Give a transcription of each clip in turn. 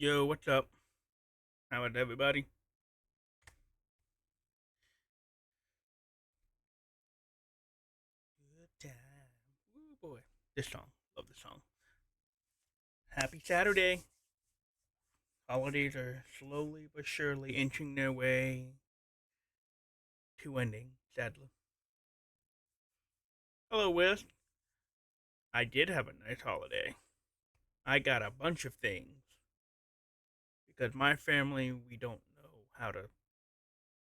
Yo, what's up? How is everybody? Good time. Ooh, boy. This song. Love this song. Happy Saturday. Holidays are slowly but surely inching their way to ending, sadly. Hello, West. I did have a nice holiday. I got a bunch of things because my family, we don't know how to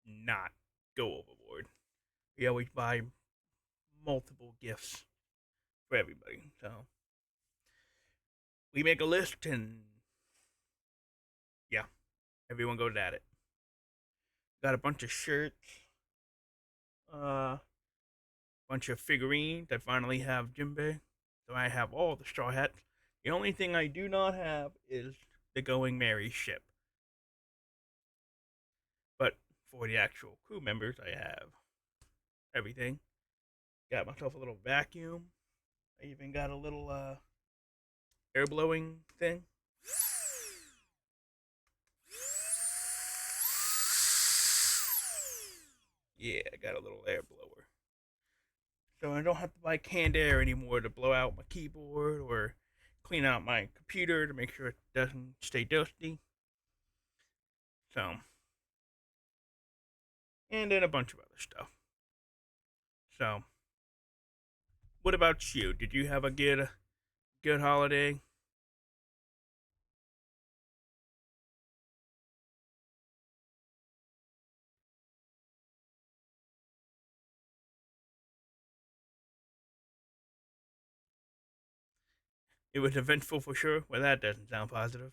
not go overboard. We always buy multiple gifts for everybody. So we make a list and yeah, everyone goes at it. Got a bunch of shirts, bunch of figurines. I finally have Jimbei, so I have all the straw hats. The only thing I do not have is the Going Merry ship. But for the actual crew members, I have everything. Got myself a little vacuum. I even got a little air blowing thing. Yeah, I got a little air blower. So I don't have to buy canned air anymore to blow out my keyboard or clean out my computer to make sure it doesn't stay dusty. So, and then a bunch of other stuff. So, what about you? Did you have a good holiday? It was eventful for sure. Well, that doesn't sound positive.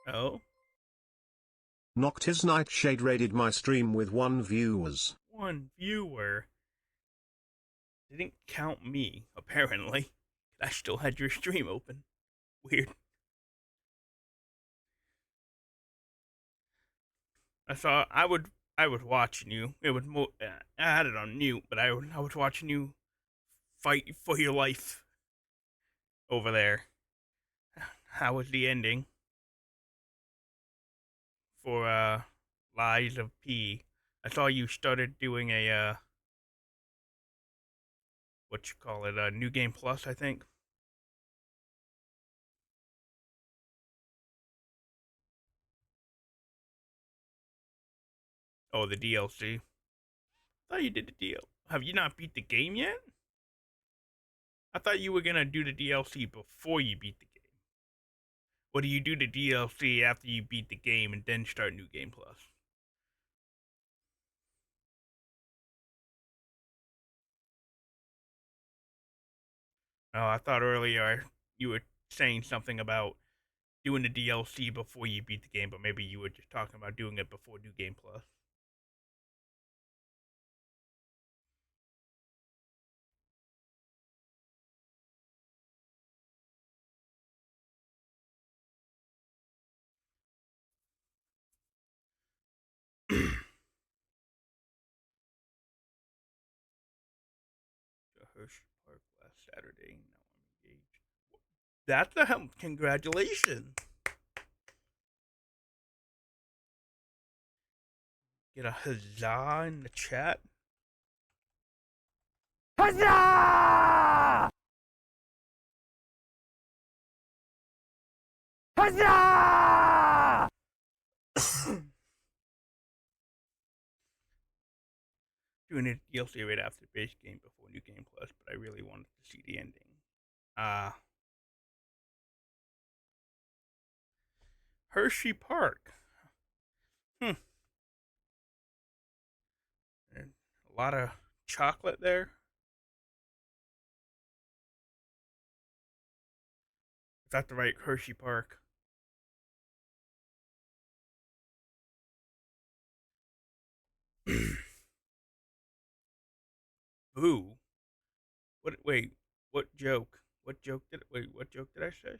Oh, Knocked his nightshade raided my stream with one viewers. one viewer didn't count me. Apparently, I still had your stream open. Weird. I was watching you. It was more. I had it on mute, but I was watching you fight for your life over there. How was the ending for Lies of P? I saw you started doing a what you call it, a new game plus, I think. Oh, the DLC. I thought you did the deal. Have you not beat the game yet? I thought you were gonna do the DLC before you beat the game. Or do you do the DLC after you beat the game and then start new game plus? Oh, I thought earlier you were saying something about doing the DLC before you beat the game, but maybe you were just talking about doing it before new game plus. Hershey Park last Saturday. Now I'm engaged. That's a congratulations. Get a huzzah in the chat. Huzzah! Huzzah! Doing a DLC right after the base game before New Game Plus, but I really wanted to see the ending. Uh Hershey Park. Hmm. And a lot of chocolate there. Is that the right Hershey Park? Ooh. What? Wait. What joke? What joke did? Wait. What joke did I say?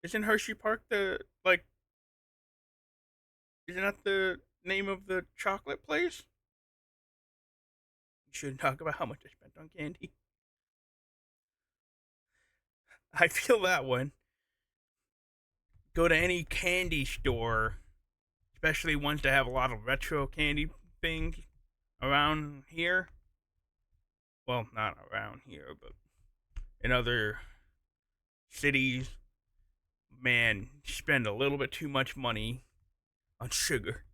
Isn't Hershey Park the like? Isn't that the name of the chocolate place? You shouldn't talk about how much I spent on candy. I feel that one. Go to any candy store, especially ones that have a lot of retro candy things around here. Well, not around here, but in other cities. Man, spend a little bit too much money on sugar.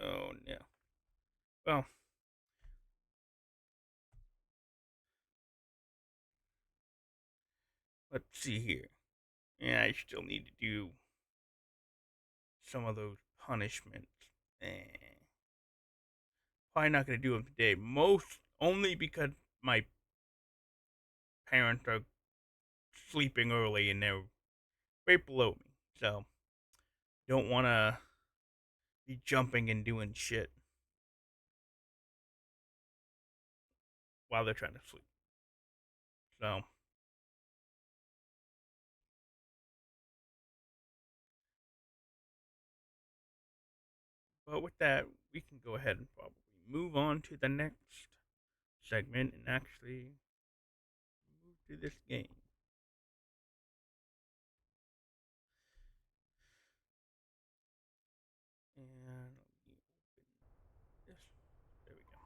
Oh no. Well, let's see here. Yeah, I still need to do some of those punishments. Eh, probably not gonna do them today. Most only because my parents are sleeping early and they're right below me. So don't wanna be jumping and doing shit while they're trying to sleep. So but with that, we can go ahead and probably move on to the next segment and actually move to this game. And let me open this. There we go.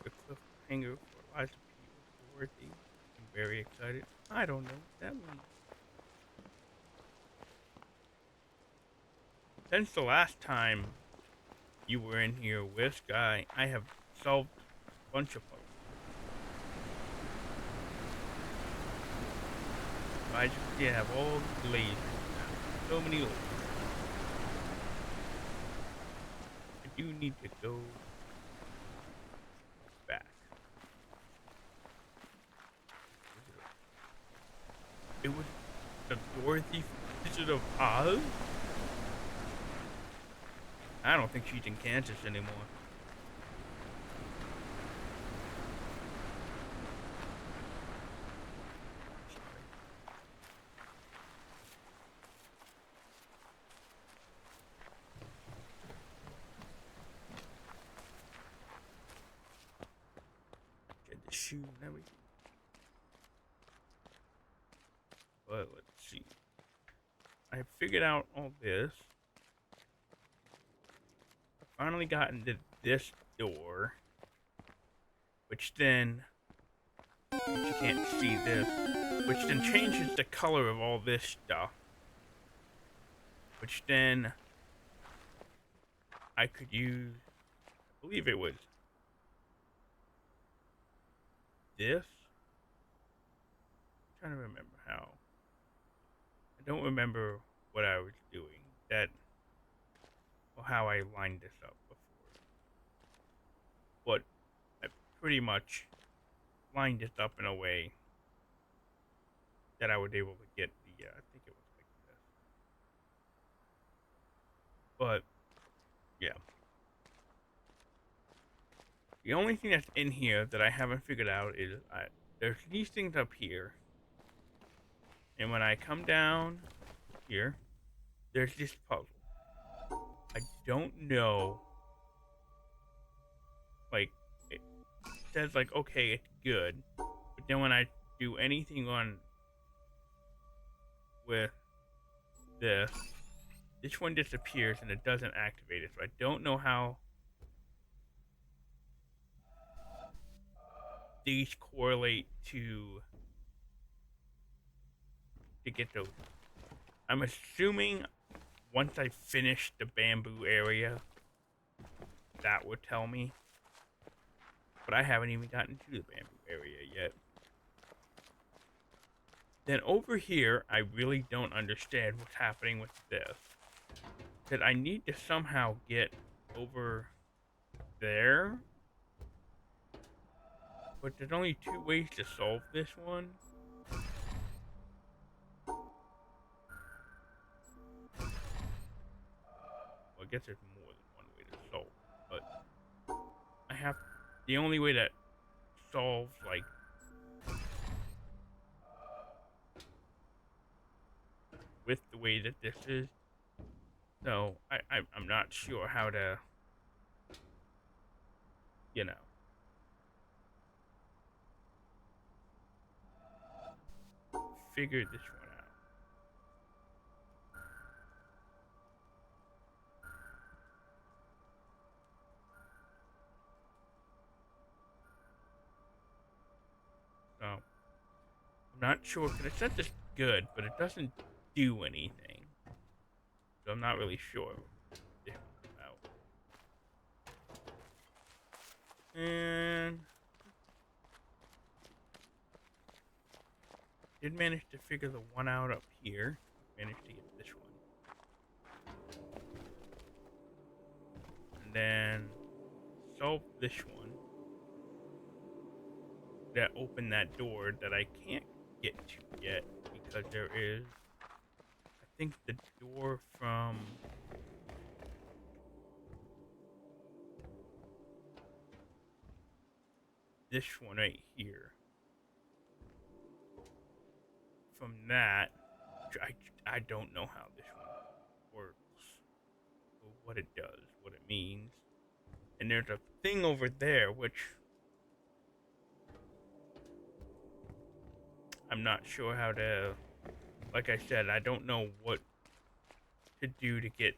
The cliffhanger for Liza P was worthy. I'm very excited. I don't know what that means. Since the last time you were in here with Sky, I have solved a bunch of puzzles. As you can see, I have all the lasers now. So many lasers. I do need to go back. It was the Dorothy Wizard of Oz? I don't think she's in Kansas anymore. Get the shoe and everything. But let's see. I figured out all this. I finally got into this door. Which then, you can't see this, which then changes the color of all this stuff. Which then, I could use, I believe it was this? I'm trying to remember how. I don't remember what I was doing. That, or how I lined this up before. But I pretty much lined this up in a way that I was able to get the, I think it was like this. But, yeah. The only thing that's in here that I haven't figured out is there's these things up here. And when I come down here, there's this puzzle. I don't know. Like, it says, like, okay, it's good. But then when I do anything on with this one disappears and it doesn't activate it. So I don't know how these correlate to get those. I'm assuming once I finish the bamboo area, that would tell me. But I haven't even gotten to the bamboo area yet. Then over here, I really don't understand what's happening with this. Because I need to somehow get over there. But there's only two ways to solve this one. guess there's more than one way to solve it, but I have the only way that solves like with the way that this is. So I'm not sure how to, you know, figure this one out. So I'm not sure because it says it's good, but it doesn't do anything. So I'm not really sure what this one's about. And did manage to figure the one out up here. Managed to get this one. And then solve this one. That opened that door that I can't get to yet because there is, I think, the door from this one right here. From that, I don't know how this one works, or what it does, what it means. And there's a thing over there which I'm not sure how to. Like I said, I don't know what to do to get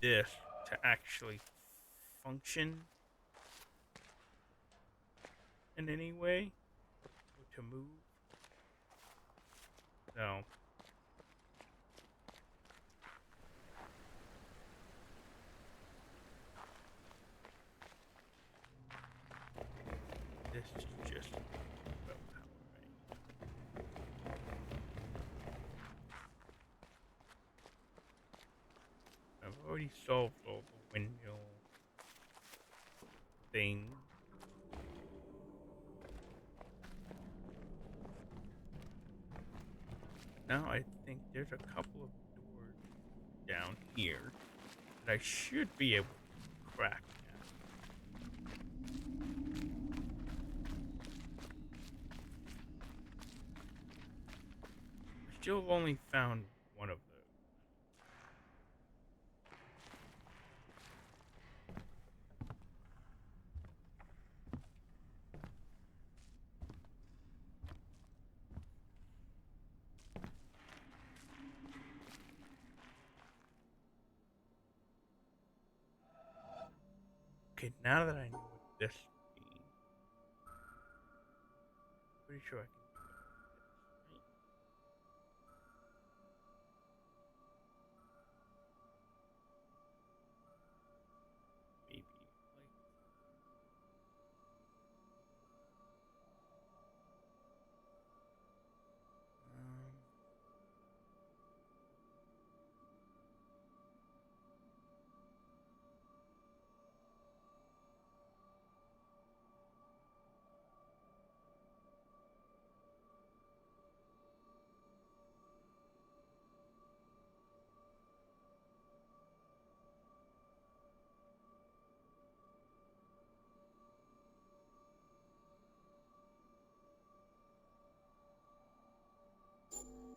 this to actually function in any way, or to move. So this is just about how I've already solved all the windmill things. Now I think there's a couple of doors down here that I should be able to crack now. I still have only found one of those. Okay, now that I know what this means, pretty sure I can do it. Right? Maybe like um,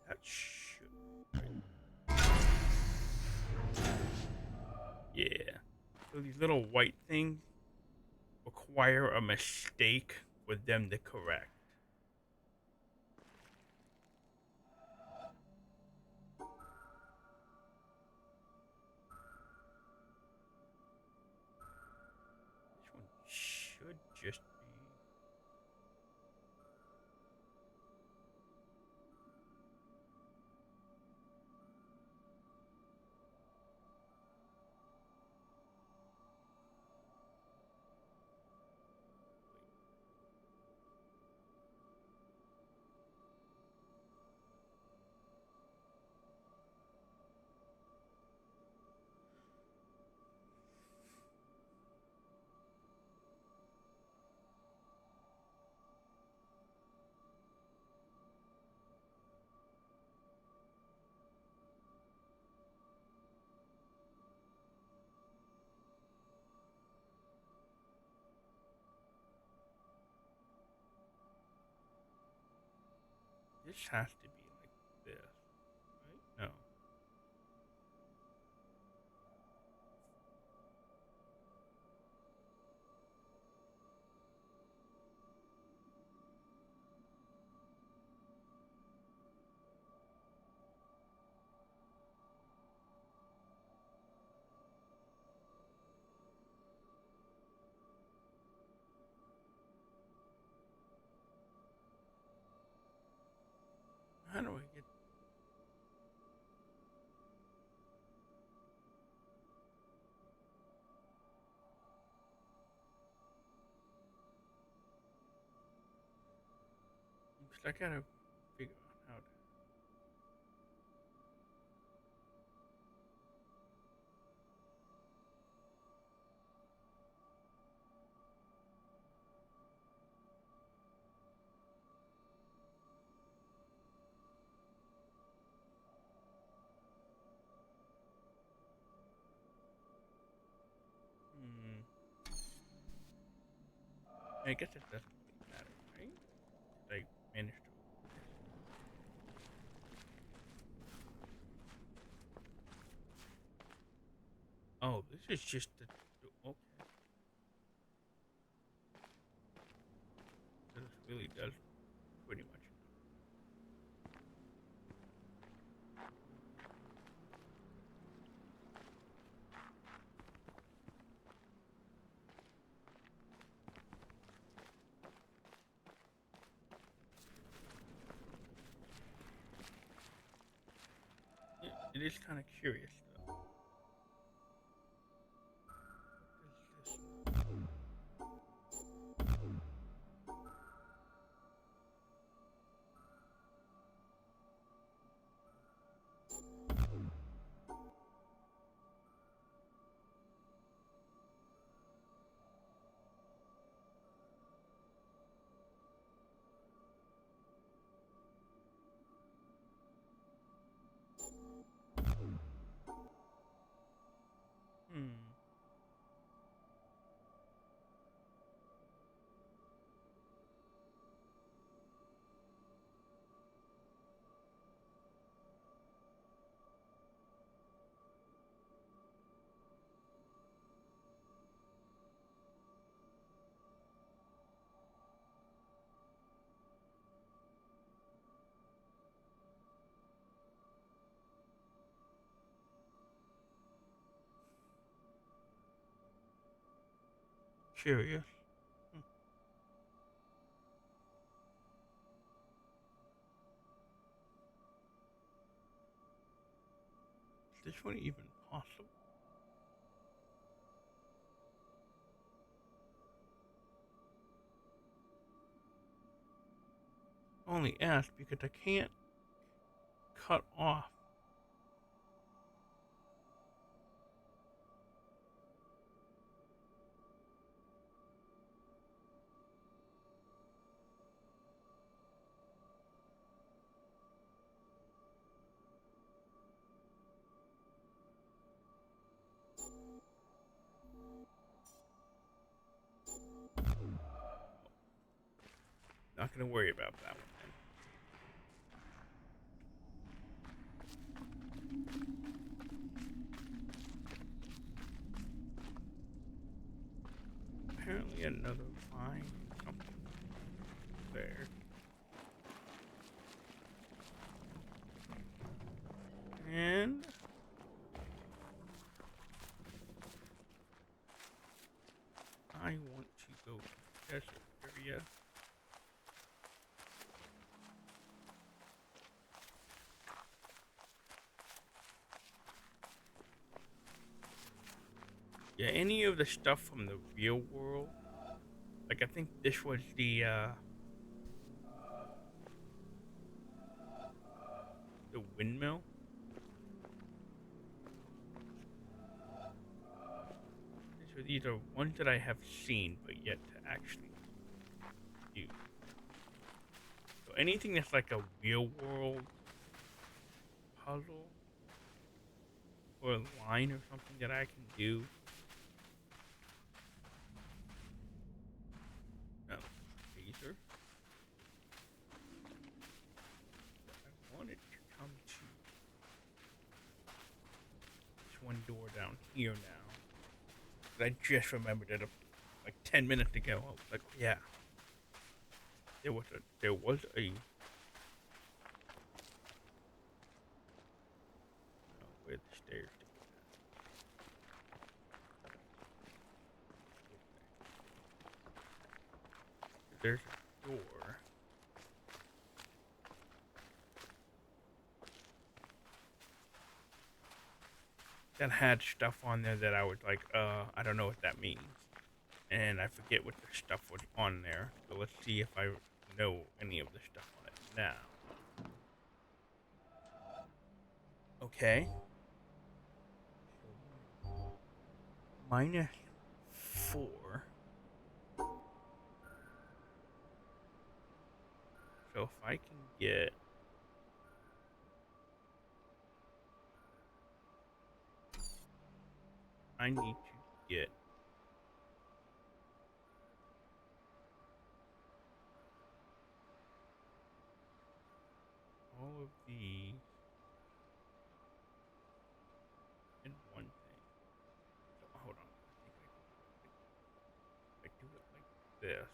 that should. Yeah. So these little white things require a mistake for them to correct. This one should just be. This has to be like this, right? No. How do I get? I gotta figure out how to. Hmm. I guess it doesn't really matter, right? I managed to. Oh, this is just the. Okay. This really does pretty much. It is kind of curious though. What is this? Hmm. Curious. Hmm. Is this one even possible? Only asked because I can't cut off. Not gonna worry about that one then. Apparently another line, something there. And I want to go to the desert area. Yeah, any of the stuff from the real world. Like I think this was the windmill. These are ones that I have seen but yet to actually do. So anything that's like a real world puzzle or a line or something that I can do. No, laser. door down here now. I just remembered it like 10 minutes ago. I was like, yeah, there was a where the stairs to get at. There's a door. That had stuff on there that I was like, I don't know what that means. And I forget what the stuff was on there. So let's see if I know any of the stuff on it now. Okay. -4. So if I can get I need to get all of these in one thing. So hold on. I do it like this.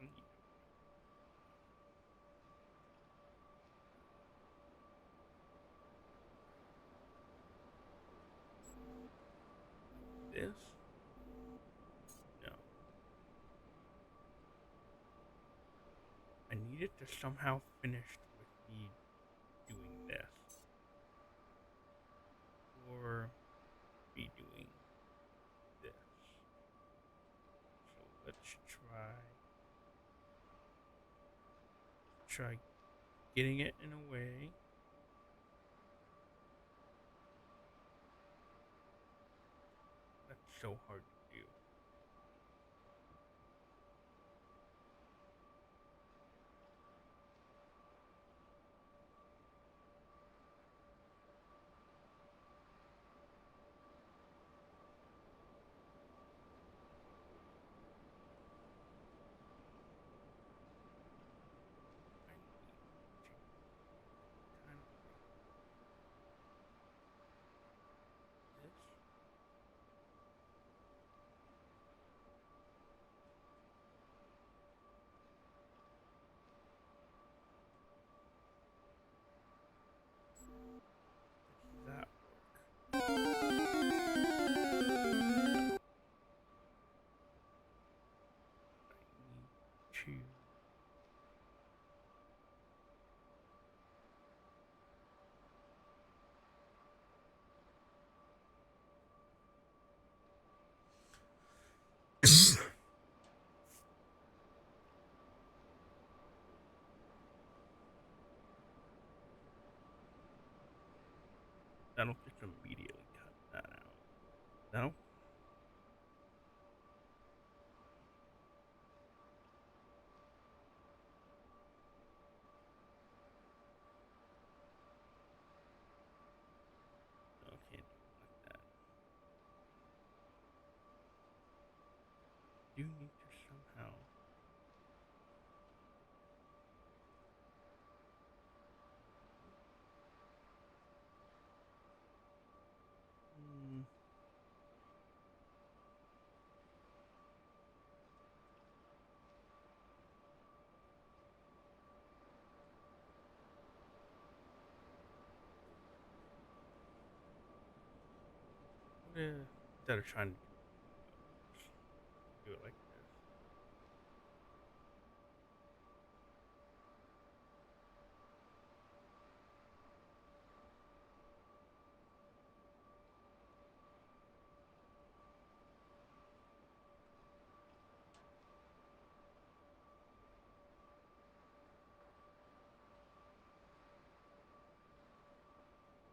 I still need this. No. I need it to somehow finish with me doing this. Or be doing this. So let's try getting it in a way. That's so hard to do. I need to kind of like this. Does that work? I need to that'll just immediately cut that out. No? No, can't do it like that. You need to somehow. Hmm. Instead of trying to do it like this.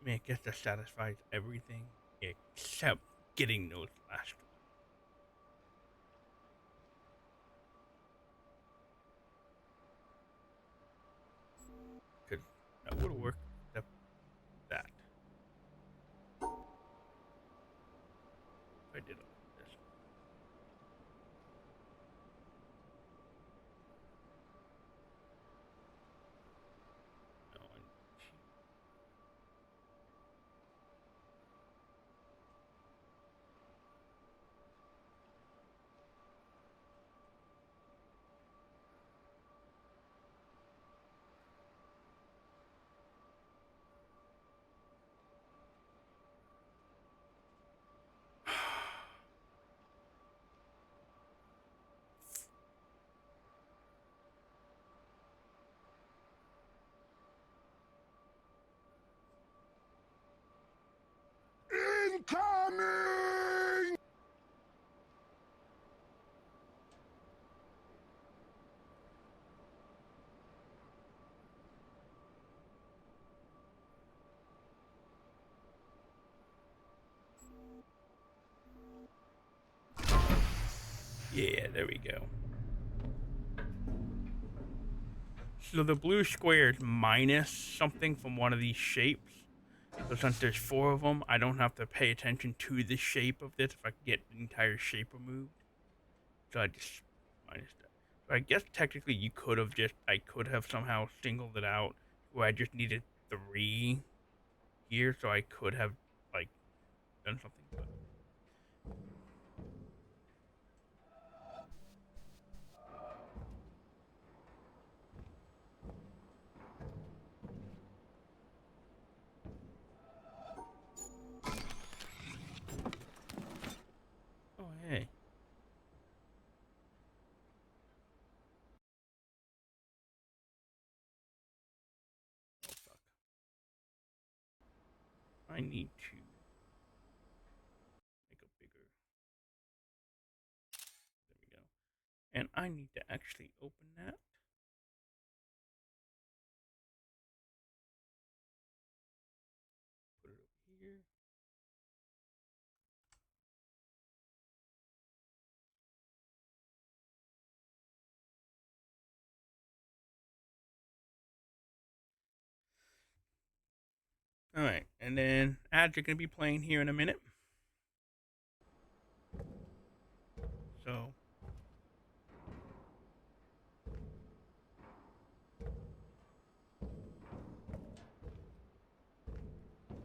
I mean, I guess that satisfies everything except getting those last ones. Because that would have worked except that. If I did it like this. There we go. So the blue square is minus something from one of these shapes. So since there's 4 of them, I don't have to pay attention to the shape of this if I can get the entire shape removed. So I just minus that. So I guess technically you could have I could have somehow singled it out where I just needed 3 here, so I could have like done something. But oh hey, oh fuck, I need to make a bigger. There we go. And I need to actually open that. Put it over here. All right, and then ads are gonna be playing here in a minute. So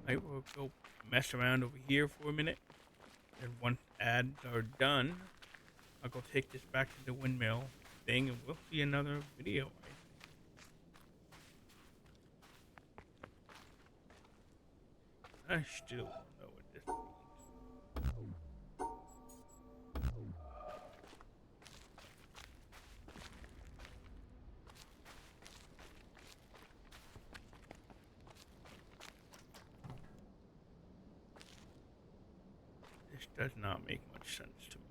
I will go mess around over here for a minute. And once ads are done, I'll go take this back to the windmill thing and we'll see another video. I still don't know what this means. This does not make much sense to me.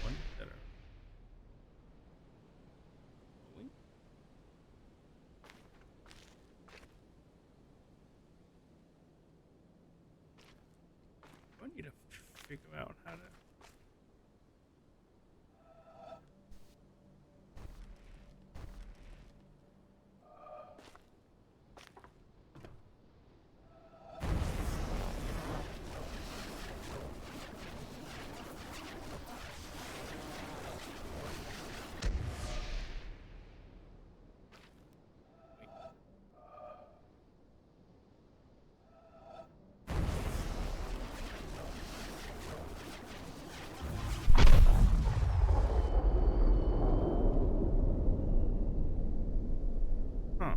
Ones that are going. I need to figure out how to. Huh.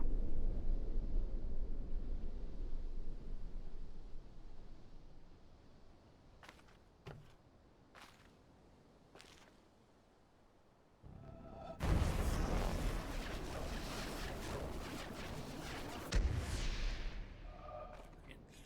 Can't see.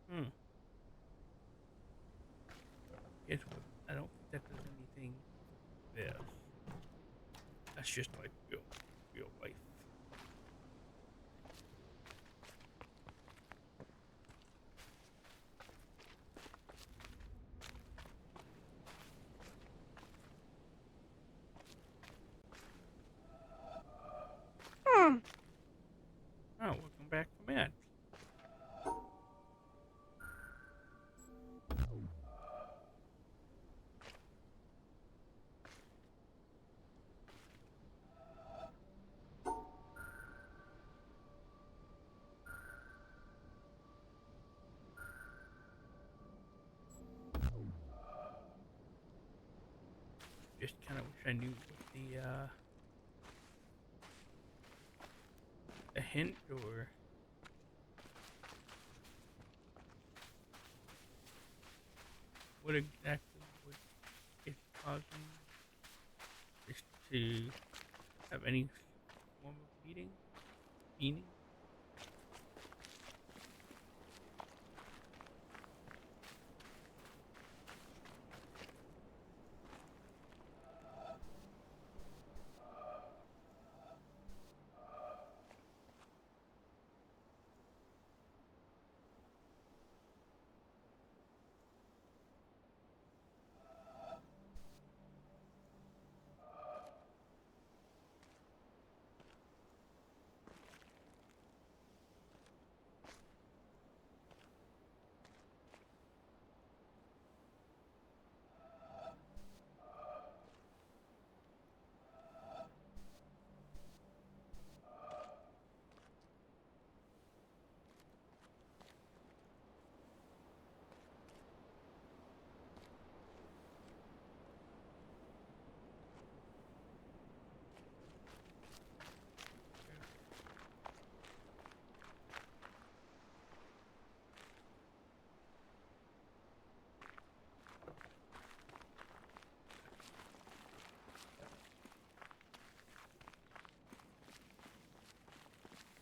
Hmm. Guess what? I don't think that does anything. This. That's just like real life. Oh, welcome back from that. Just kind of wish I knew what the hint or what exactly would is causing this to have any form of meaning.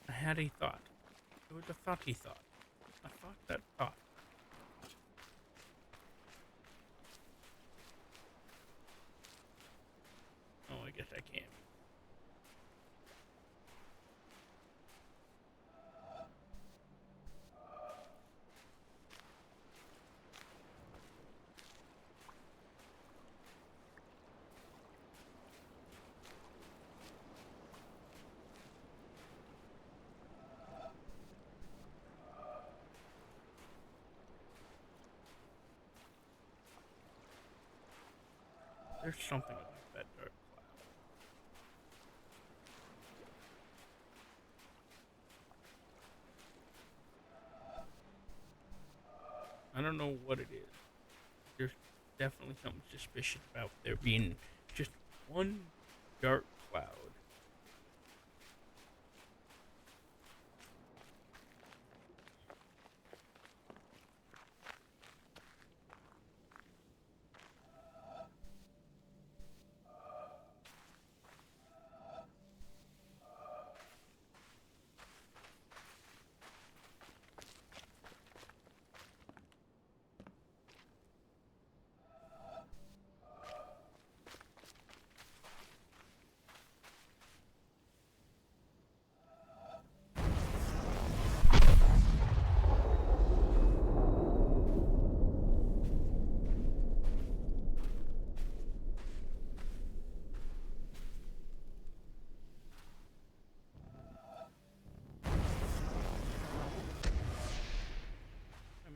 I had a thought. It was a thoughty thought. I thought that thought. Oh, I guess I can't. There's something about that dark cloud. I don't know what it is. There's definitely something suspicious about there being just one dark cloud.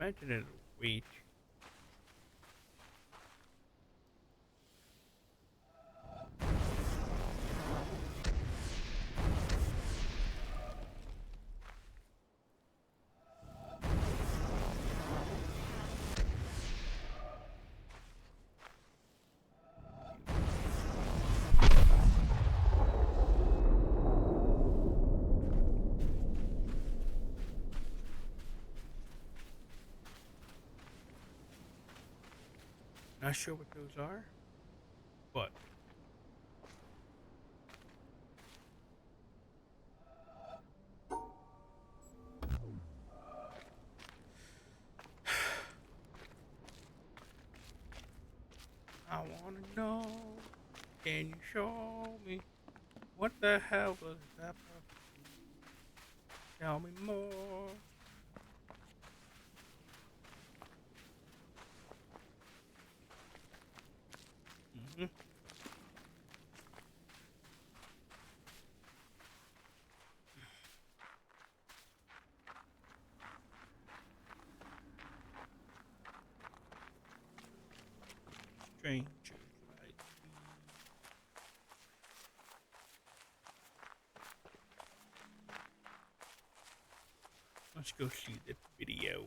I imagine it'll wait. Not sure what those are, but I wanna know. Can you show me? What the hell was that? Tell me more. Mm-hmm. Strangers like me. Let's go see the video.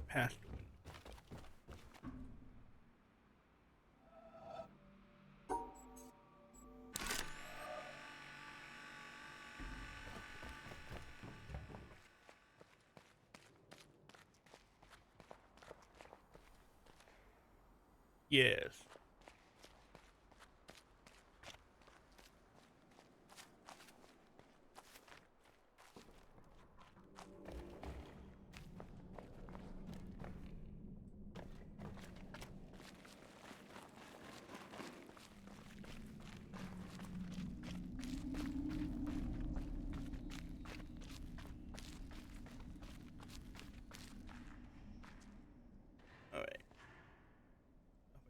Past the window. Yes. All right.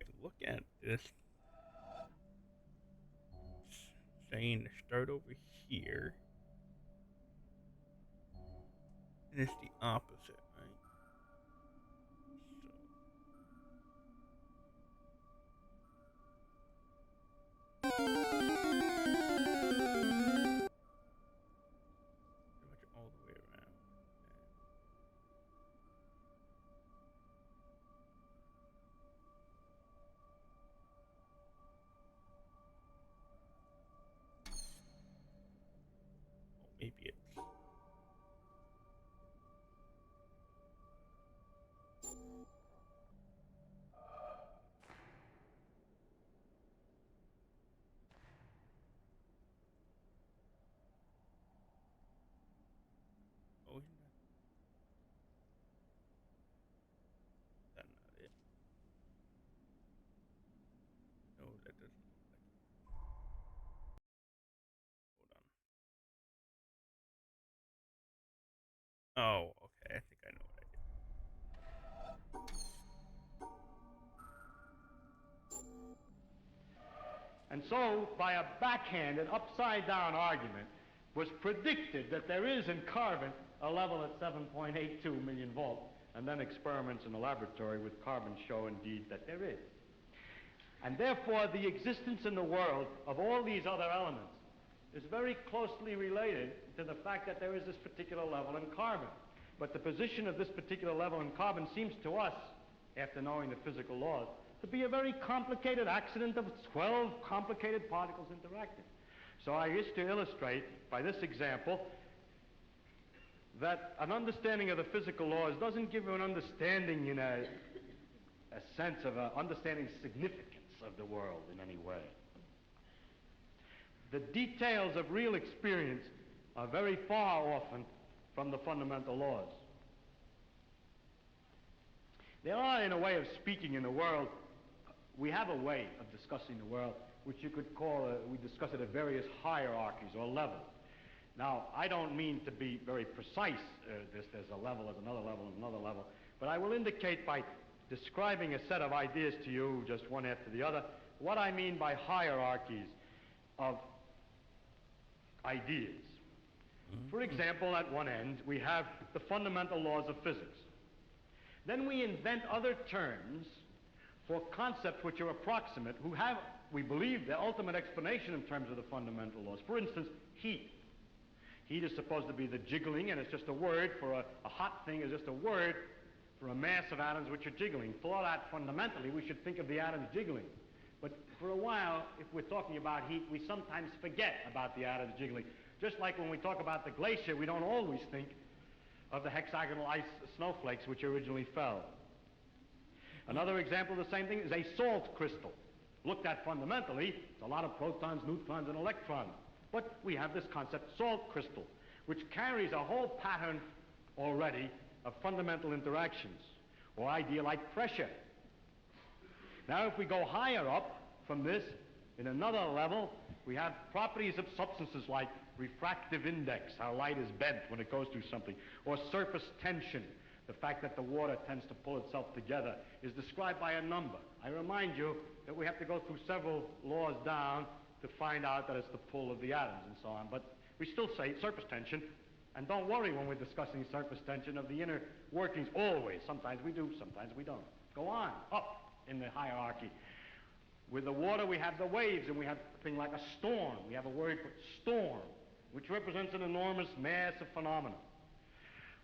Okay, look at this. Saying to start over here. And it's the opposite, right? So pretty much all the way around. Oh, maybe it's oh, isn't that not it? No, that doesn't look like it. Hold on. Oh, okay. I think I know what I did. And so, by a backhanded, upside-down argument, was predicted that there is in carbon a level at 7.82 million volts, and then experiments in the laboratory with carbon show indeed that there is. And therefore, the existence in the world of all these other elements is very closely related to the fact that there is this particular level in carbon. But the position of this particular level in carbon seems to us, after knowing the physical laws, to be a very complicated accident of 12 complicated particles interacting. So I wish to illustrate by this example that an understanding of the physical laws doesn't give you an understanding in a sense of understanding significance of the world in any way. The details of real experience are very far often from the fundamental laws. There are, in a way of speaking in the world, we have a way of discussing the world which you could call, we discuss it at various hierarchies or levels. Now, I don't mean to be very precise, there's a level, there's another level, and another level, but I will indicate by describing a set of ideas to you, just one after the other, what I mean by hierarchies of ideas. Mm-hmm. For example, at one end, we have the fundamental laws of physics. Then we invent other terms for concepts which are approximate, who have, we believe, the ultimate explanation in terms of the fundamental laws. For instance, heat. Heat is supposed to be the jiggling, and it's just a word for a hot thing, is just a word for a mass of atoms which are jiggling. For that, fundamentally, we should think of the atoms jiggling. But for a while, if we're talking about heat, we sometimes forget about the atoms jiggling. Just like when we talk about the glacier, we don't always think of the hexagonal ice snowflakes which originally fell. Another example of the same thing is a salt crystal. Looked at fundamentally, it's a lot of protons, neutrons, and electrons. But we have this concept, salt crystal, which carries a whole pattern already of fundamental interactions, or idea like pressure. Now, if we go higher up from this, in another level, we have properties of substances like refractive index, how light is bent when it goes through something, or surface tension, the fact that the water tends to pull itself together, is described by a number. I remind you that we have to go through several laws down to find out that it's the pull of the atoms and so on, but we still say surface tension, and don't worry when we're discussing surface tension of the inner workings, always. Sometimes we do, sometimes we don't. Go on, up in the hierarchy. With the water, we have the waves, and we have a thing like a storm. We have a word for storm, which represents an enormous mass of phenomena.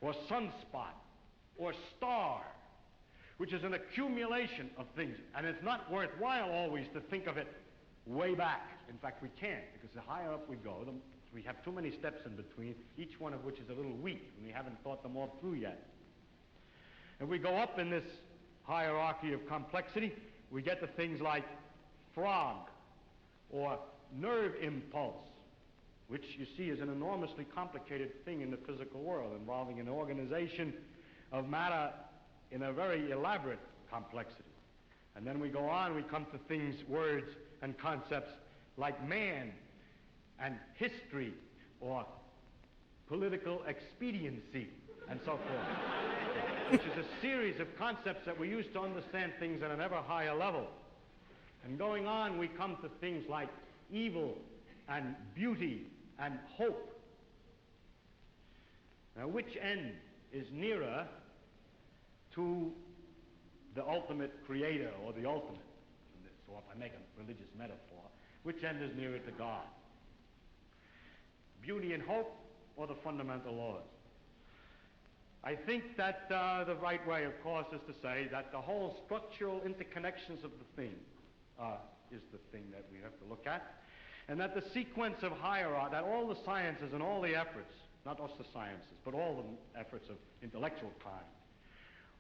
Or sunspot, or star, which is an accumulation of things. And it's not worthwhile always to think of it way back. In fact, we can't, because the higher up we go, we have too many steps in between, each one of which is a little weak, and we haven't thought them all through yet. If we go up in this hierarchy of complexity, we get to things like frog, or nerve impulse, which you see is an enormously complicated thing in the physical world, involving an organization of matter in a very elaborate complexity. And then we go on, we come to things, words, and concepts like man, and history, or political expediency, and so forth, which is a series of concepts that we use to understand things at an ever higher level. And going on, we come to things like evil and beauty and hope. Now, which end is nearer to the ultimate creator, or the ultimate? So if I make a religious metaphor, which end is nearer to God? Beauty and hope, or the fundamental laws? I think that the right way, of course, is to say that the whole structural interconnections of the thing is the thing that we have to look at, and that the sequence of hierarchy, that all the sciences and all the efforts, not just the sciences, but all the efforts of intellectual kind,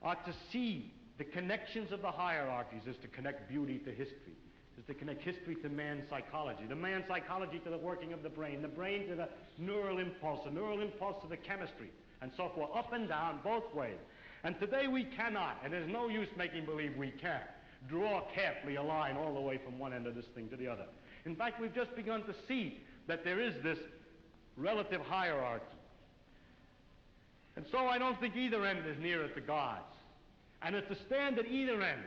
are to see the connections of the hierarchies is to connect beauty to history, is to connect history to man's psychology, the man's psychology to the working of the brain to the neural impulse to the chemistry, and so forth, up and down, both ways. And today we cannot, and there's no use making believe we can, draw carefully a line all the way from one end of this thing to the other. In fact, we've just begun to see that there is this relative hierarchy. And so I don't think either end is nearer to God's. And to stand at either end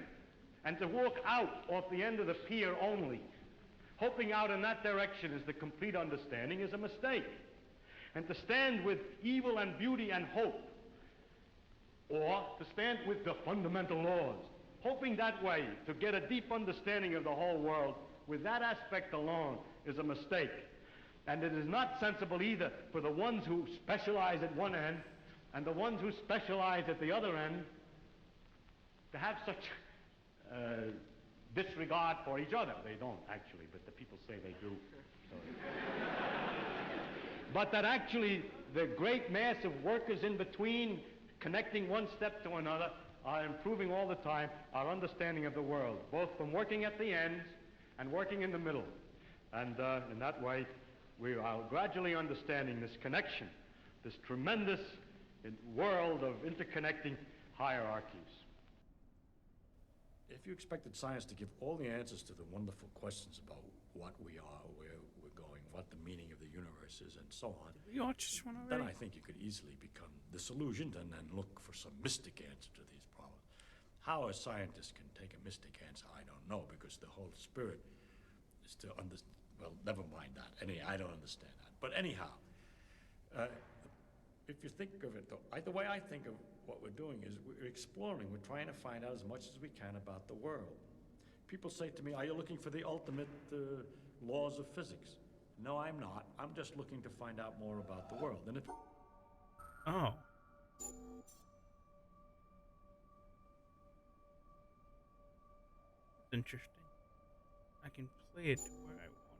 and to walk out off the end of the pier only, hoping out in that direction is the complete understanding, is a mistake. And to stand with evil and beauty and hope, or to stand with the fundamental laws, hoping that way to get a deep understanding of the whole world, with that aspect alone, is a mistake. And it is not sensible either for the ones who specialize at one end and the ones who specialize at the other end to have such disregard for each other. They don't, actually, but the people say they do. So. But that actually the great mass of workers in between, connecting one step to another, are improving all the time our understanding of the world, both from working at the ends and working in the middle. And in that way, we are gradually understanding this connection, this tremendous world of interconnecting hierarchies. If you expected science to give all the answers to the wonderful questions about what we are, where we're going, what the meaning of the universe is, and so on, You watch this one already? then I think you could easily become disillusioned and then look for some mystic answer to these problems. How a scientist can take a mystic answer, I don't know, because the whole spirit is to understand. Well, never mind that. I don't understand that. But anyhow, if you think of it, though, the way I think of what we're doing is we're exploring. We're trying to find out as much as we can about the world. People say to me, are you looking for the ultimate laws of physics? No, I'm not. I'm just looking to find out more about the world. And Oh. That's interesting. I can play it to where I want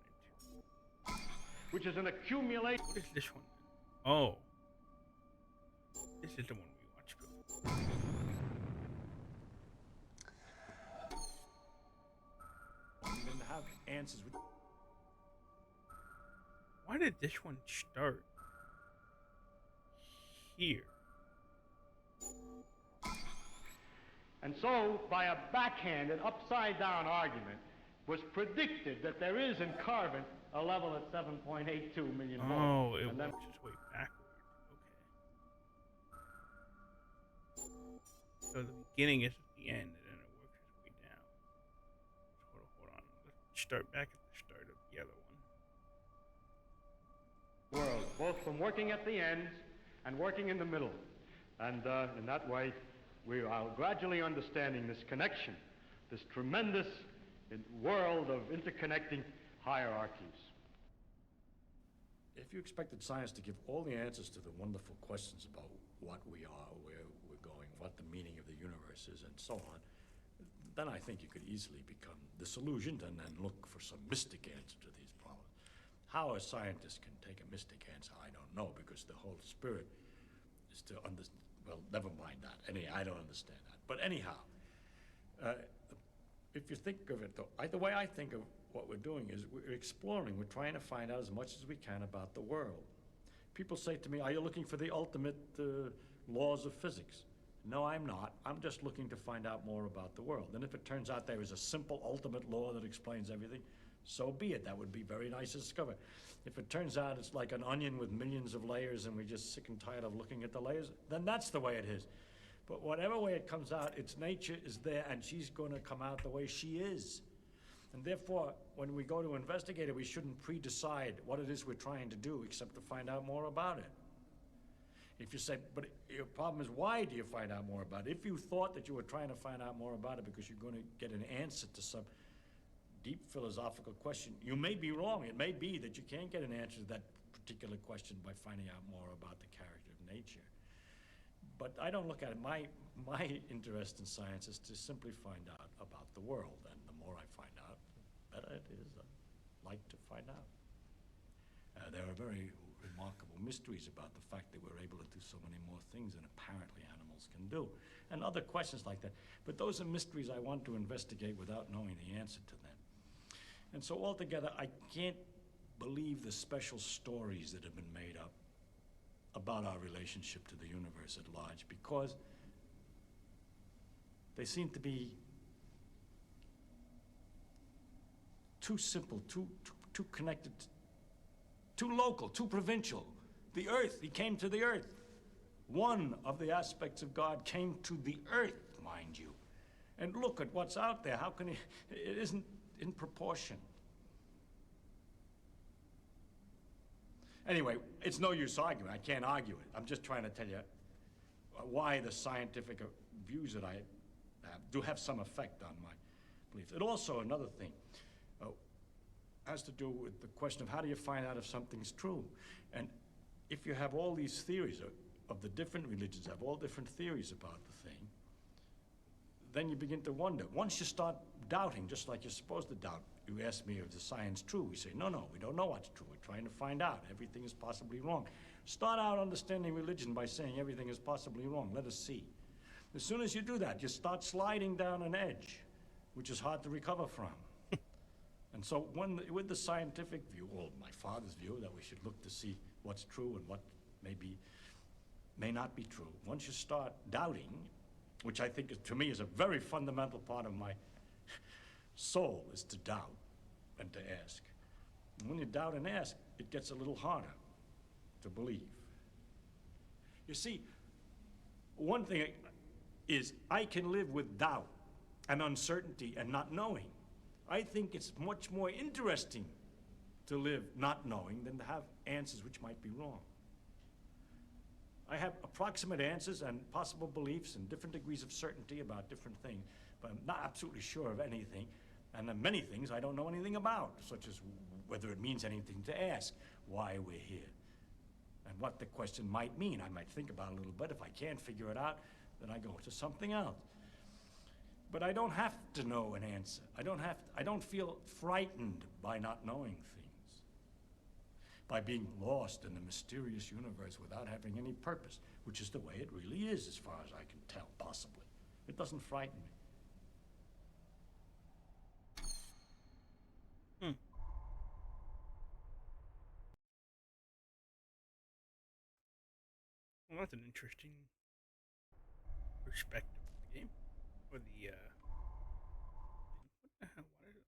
it to. Which is an accumulation. What is this one? Oh. This is the one we watched before. you didn't have answers. Why did this one start? here. And so, by a backhanded, upside-down argument, was predicted that there is in carbon a level at 7.82 million volts. Oh, it And then works its way backward. Okay. So the beginning is at the end, and then it works its way down. Hold on. Let's start back at the start of the other one. world, both from working at the ends and working in the middle. And in that way, we are gradually understanding this connection, this tremendous world of interconnecting hierarchies. If you expected science to give all the answers to the wonderful questions about what we are, where we're going, what the meaning of the universe is, and so on, then I think you could easily become disillusioned and then look for some mystic answer to these problems. How a scientist can take a mystic answer, I don't know, because the whole spirit is to understand. Well, never mind that. I don't understand that. But anyhow, if you think of it, though, the way I think of what we're doing is we're exploring. We're trying to find out as much as we can about the world. People say to me, are you looking for the ultimate laws of physics? No, I'm not. I'm just looking to find out more about the world. And if it turns out there is a simple ultimate law that explains everything, so be it. That would be very nice to discover. If it turns out it's like an onion with millions of layers and we're just sick and tired of looking at the layers, then that's the way it is. But whatever way it comes out, its nature is there and she's going to come out the way she is. And therefore, when we go to investigate it, we shouldn't pre-decide what it is we're trying to do except to find out more about it. If you say, but your problem is, why do you find out more about it? If you thought that you were trying to find out more about it because you're going to get an answer to some deep philosophical question, you may be wrong. It may be that you can't get an answer to that particular question by finding out more about the character of nature. But I don't look at it. My interest in science is to simply find out about the world. And the more I find out, the better it is. I'd like to find out. There are very remarkable mysteries about the fact that we're able to do so many more things than apparently animals can do. And other questions like that. But those are mysteries I want to investigate without knowing the answer to them. And so altogether, I can't believe the special stories that have been made up about our relationship to the universe at large, because they seem to be too simple, too connected, too local, too provincial. The earth, he came to the earth. One of the aspects of God came to the earth, mind you. And look at what's out there. How can he, it isn't in proportion. Anyway, it's no use arguing. I can't argue it. I'm just trying to tell you why the scientific views that I have do have some effect on my beliefs. It also, another thing, has to do with the question of how do you find out if something's true? And if you have all these theories of the different religions, have all different theories about the thing, then you begin to wonder. Once you start doubting, just like you're supposed to doubt, you ask me, is the science true? We say, no, we don't know what's true. We're trying to find out. Everything is possibly wrong. Start out understanding religion by saying everything is possibly wrong. Let us see. As soon as you do that, you start sliding down an edge, which is hard to recover from. And so with the scientific view, or my father's view, that we should look to see what's true and what may not be true, once you start doubting, which I think to me is a very fundamental part of my soul, is to doubt and to ask. And when you doubt and ask, it gets a little harder to believe. You see, one thing is I can live with doubt and uncertainty and not knowing. I think it's much more interesting to live not knowing than to have answers which might be wrong. I have approximate answers and possible beliefs and different degrees of certainty about different things, but I'm not absolutely sure of anything. And there are many things I don't know anything about, such as whether it means anything to ask, why we're here, and what the question might mean. I might think about it a little bit. If I can't figure it out, then I go to something else. But I don't have to know an answer. I don't feel frightened by not knowing things, by being lost in the mysterious universe without having any purpose, which is the way it really is, as far as I can tell, possibly. It doesn't frighten me. Well, that's an interesting perspective of the game. Or the, what the hell? What is it?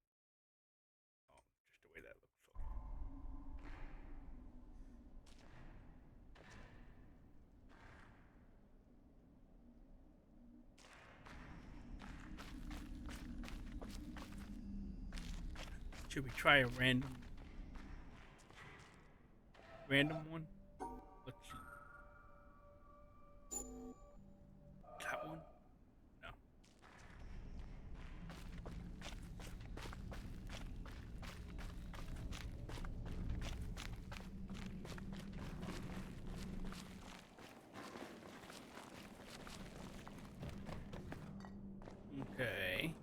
Oh, just the way that looks. Okay. Should we try a random one? Let's see. That one? No. Okay.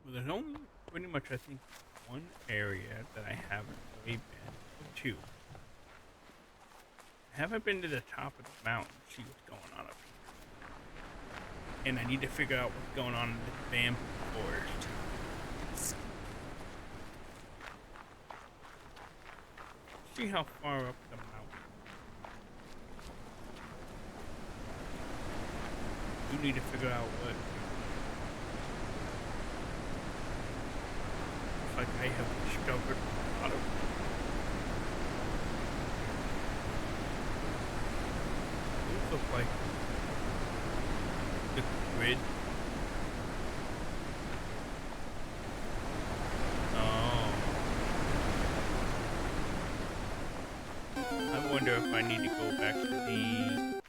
Well, there's only pretty much, I think, one area that I haven't really been to. I haven't been to the top of the mountain to see what's going on up here. And I need to figure out what's going on in the bamboo forest. See how far up the mountain. You need to figure out what. Looks like I have discovered a lot of. These look like the grid. Oh. I wonder if I need to go back to the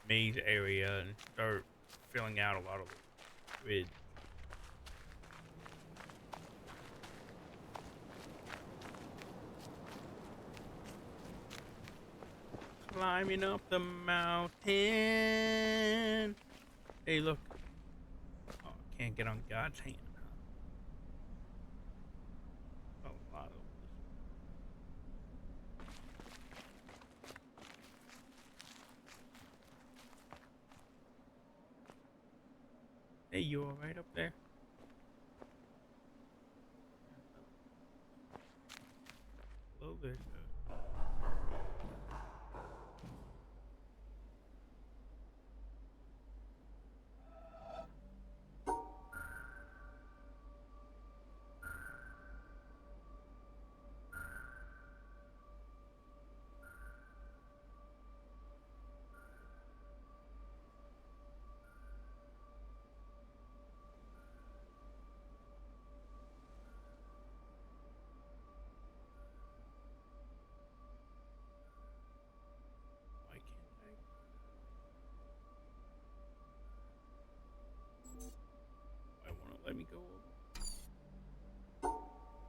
maze area and start filling out a lot of the grid. Climbing up the mountain. Hey, look. Oh, can't get on God's hand. A lot of this. Hey, you all right up there? Hello there, sir. Why can't I? Why won't it let me go over?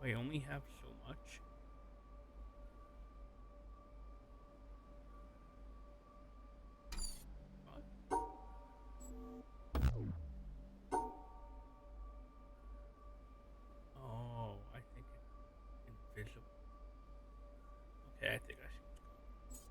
I only have so much. What? Oh, I think it's invisible. Okay, I think I see what's going on.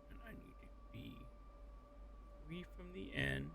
And I need to be 3 from the end.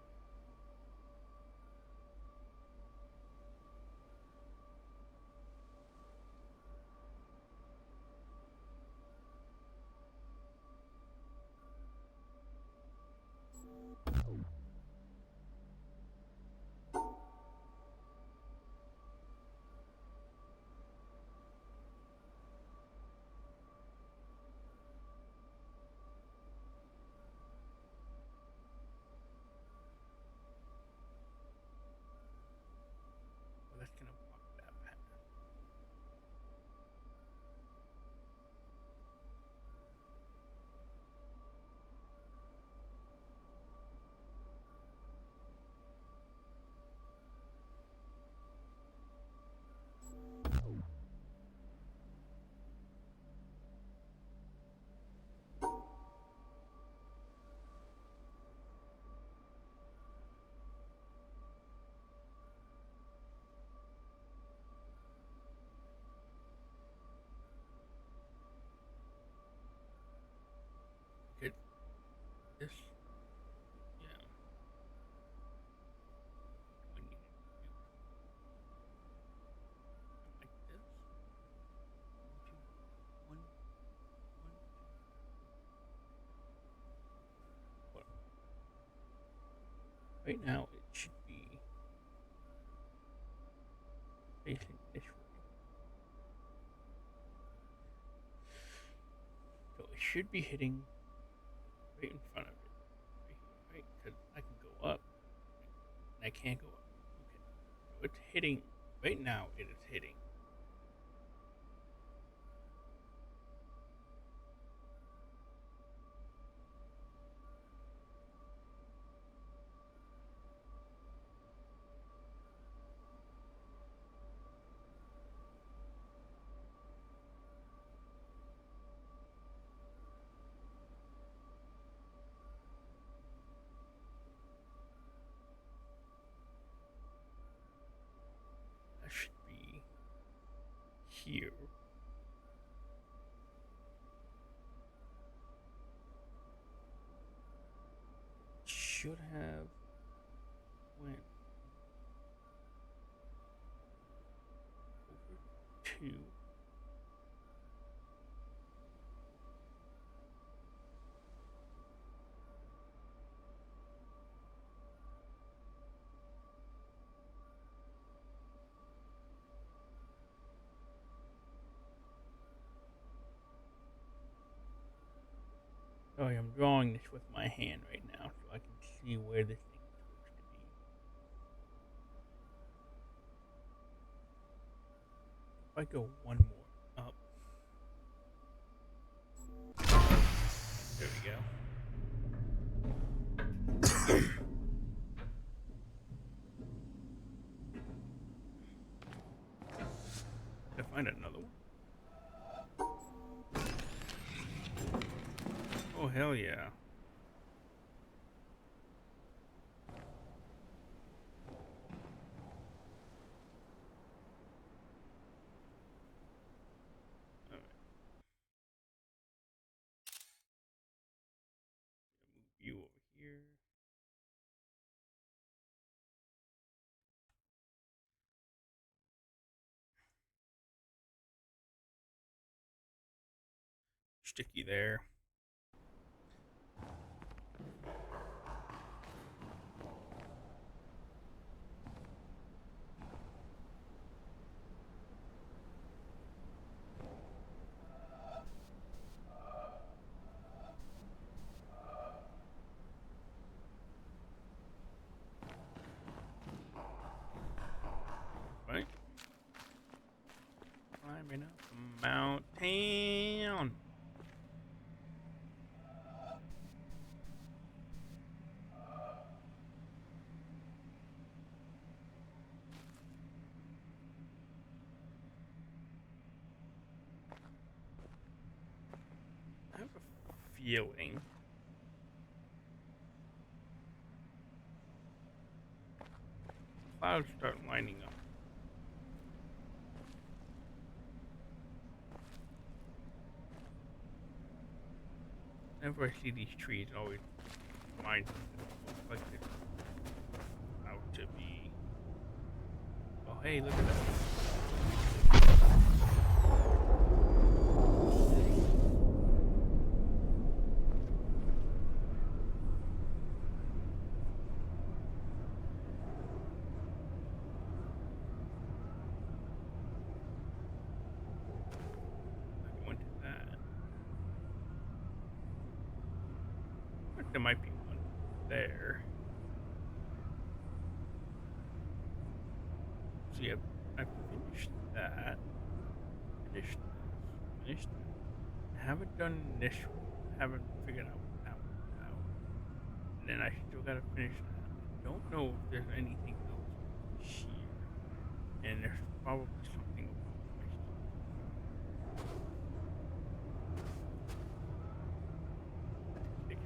this. Yeah. We need to do like this. One, two, one, one, two. Well, right now it should be facing this way. So it should be hitting right in front of it. Right here, right? Because I can go up and I can't go up. Okay. So it's hitting right now it is hitting. That should be here. Should have went over to. Sorry, I'm drawing this with my hand right now so I can see where this thing is supposed to be. If I go one more up, there we go. To find another one. Oh hell yeah! All right, move you over here. Sticky there. Right. Climbing up a mountain. I have a feeling clouds start lining up. Whenever I see these trees, it always reminds me that it looks like it's out to be. Oh, hey, look at that. I go into that. I think there might be one there. See, I finished that. Finished this. Finished that. Haven't done this one. Haven't figured out what that one's out. And then I still gotta finish that. I don't know if there's anything else here. And there's probably something about my stuff. Take it.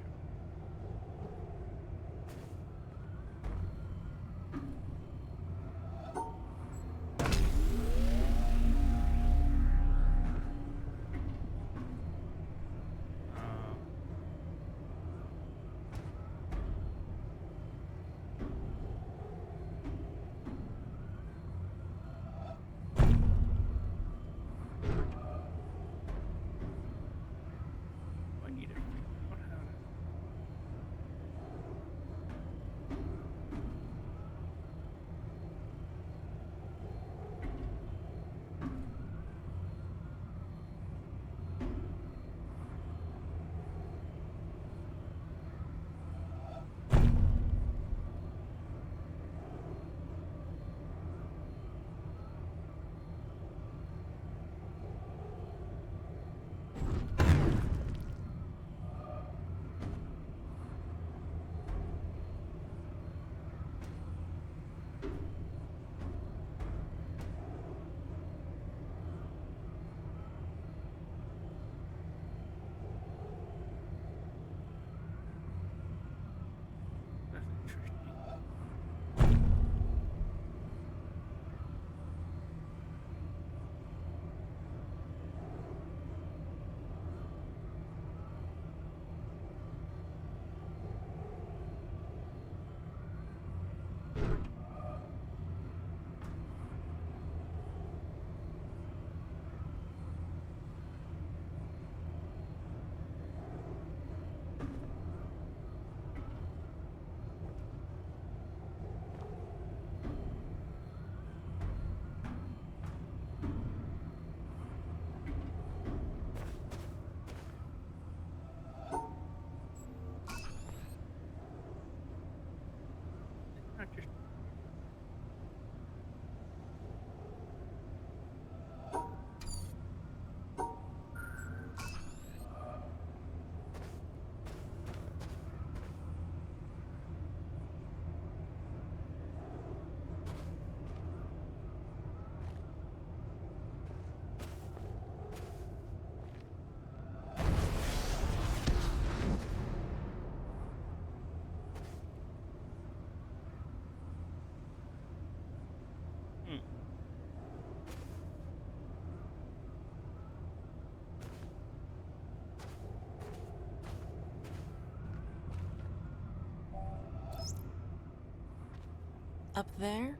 Up there,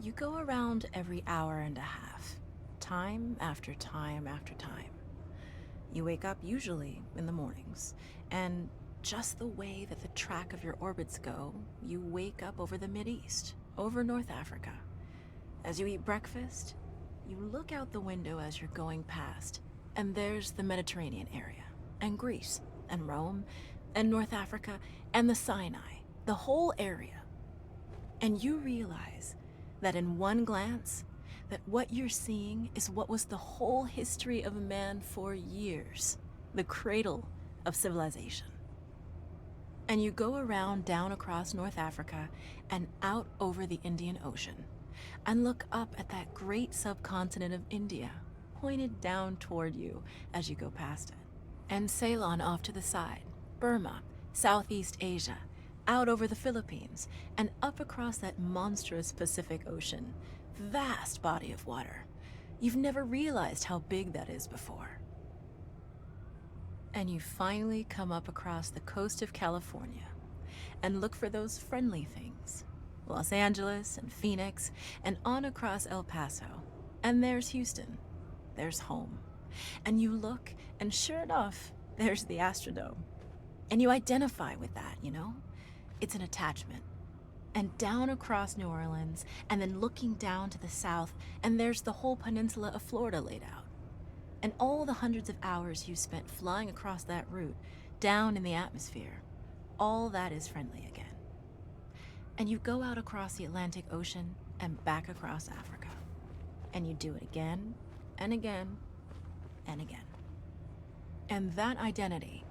you go around every hour and a half, time after time after time. You wake up usually in the mornings, and just the way that the track of your orbits go, you wake up over the Mideast, over North Africa. As you eat breakfast, you look out the window as you're going past, and there's the Mediterranean area, and Greece, and Rome, and North Africa, and the Sinai, the whole area. And you realize that in one glance, that what you're seeing is what was the whole history of man for years, the cradle of civilization. And you go around down across North Africa and out over the Indian Ocean and look up at that great subcontinent of India, pointed down toward you as you go past it. And Ceylon off to the side, Burma, Southeast Asia, out over the Philippines, and up across that monstrous Pacific Ocean. Vast body of water. You've never realized how big that is before. And you finally come up across the coast of California and look for those friendly things. Los Angeles and Phoenix and on across El Paso. And there's Houston. There's home. And you look, and sure enough, there's the Astrodome. And you identify with that, you know? It's an attachment. And down across New Orleans, and then looking down to the south, and there's the whole peninsula of Florida laid out. And all the hundreds of hours you spent flying across that route, down in the atmosphere, all that is friendly again. And you go out across the Atlantic Ocean and back across Africa. And you do it again, and again, and again. And that identity,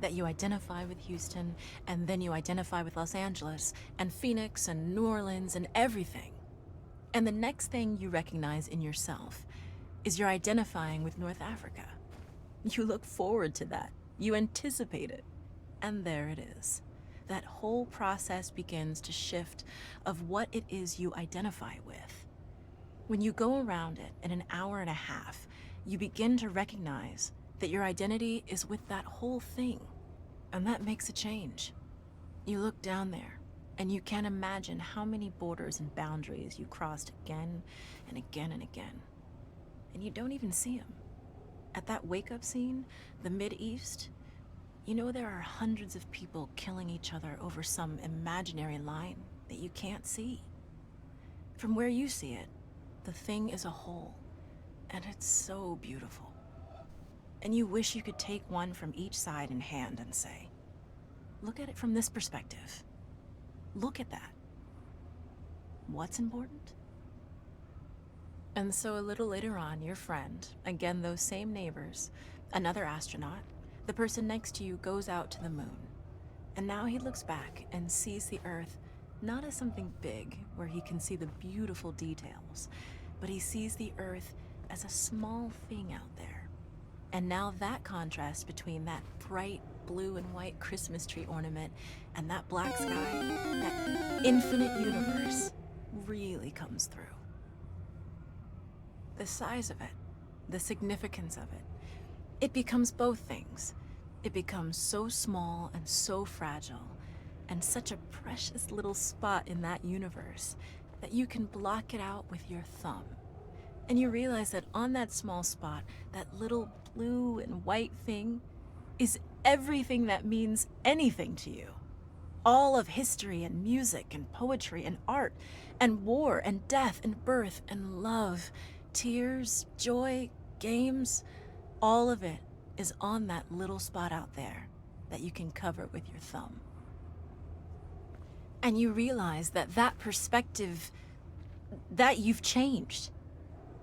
that you identify with Houston, and then you identify with Los Angeles, and Phoenix, and New Orleans, and everything. And the next thing you recognize in yourself is you're identifying with North Africa. You look forward to that. You anticipate it. And there it is. That whole process begins to shift of what it is you identify with. When you go around it in an hour and a half, you begin to recognize that your identity is with that whole thing. And that makes a change. You look down there, and you can't imagine how many borders and boundaries you crossed again and again and again. And you don't even see them. At that wake-up scene, the Mideast, you know there are hundreds of people killing each other over some imaginary line that you can't see. From where you see it, the thing is a whole, and it's so beautiful. And you wish you could take one from each side in hand and say, look at it from this perspective. Look at that. What's important? And so a little later on, your friend, again those same neighbors, another astronaut, the person next to you goes out to the moon. And now he looks back and sees the Earth not as something big where he can see the beautiful details, but he sees the Earth as a small thing out there. And now that contrast between that bright blue and white Christmas tree ornament and that black sky, that infinite universe, really comes through. The size of it, the significance of it, it becomes both things. It becomes so small and so fragile, and such a precious little spot in that universe that you can block it out with your thumb. And you realize that on that small spot, that little blue and white thing is everything that means anything to you. All of history and music and poetry and art and war and death and birth and love, tears, joy, games, all of it is on that little spot out there that you can cover with your thumb. And you realize that that perspective, that you've changed,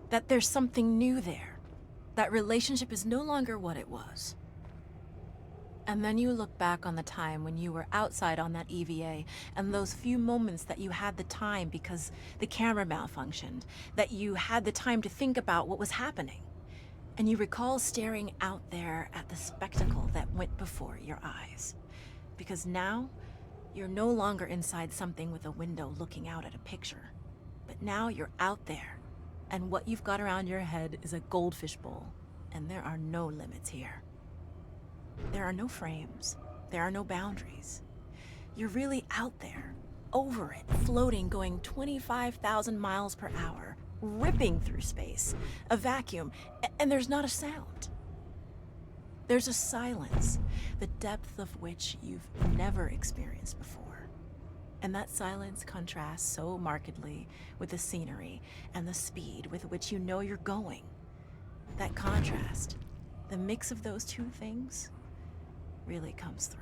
that there's something new there. That relationship is no longer what it was. And then you look back on the time when you were outside on that EVA and those few moments that you had the time because the camera malfunctioned, that you had the time to think about what was happening. And you recall staring out there at the spectacle that went before your eyes. Because now, you're no longer inside something with a window looking out at a picture. But now you're out there. And what you've got around your head is a goldfish bowl, and there are no limits here. There are no frames. There are no boundaries. You're really out there, over it, floating, going 25,000 miles per hour, ripping through space, a vacuum, and there's not a sound. There's a silence, the depth of which you've never experienced before. And that silence contrasts so markedly with the scenery and the speed with which you know you're going. That contrast, the mix of those two things, really comes through.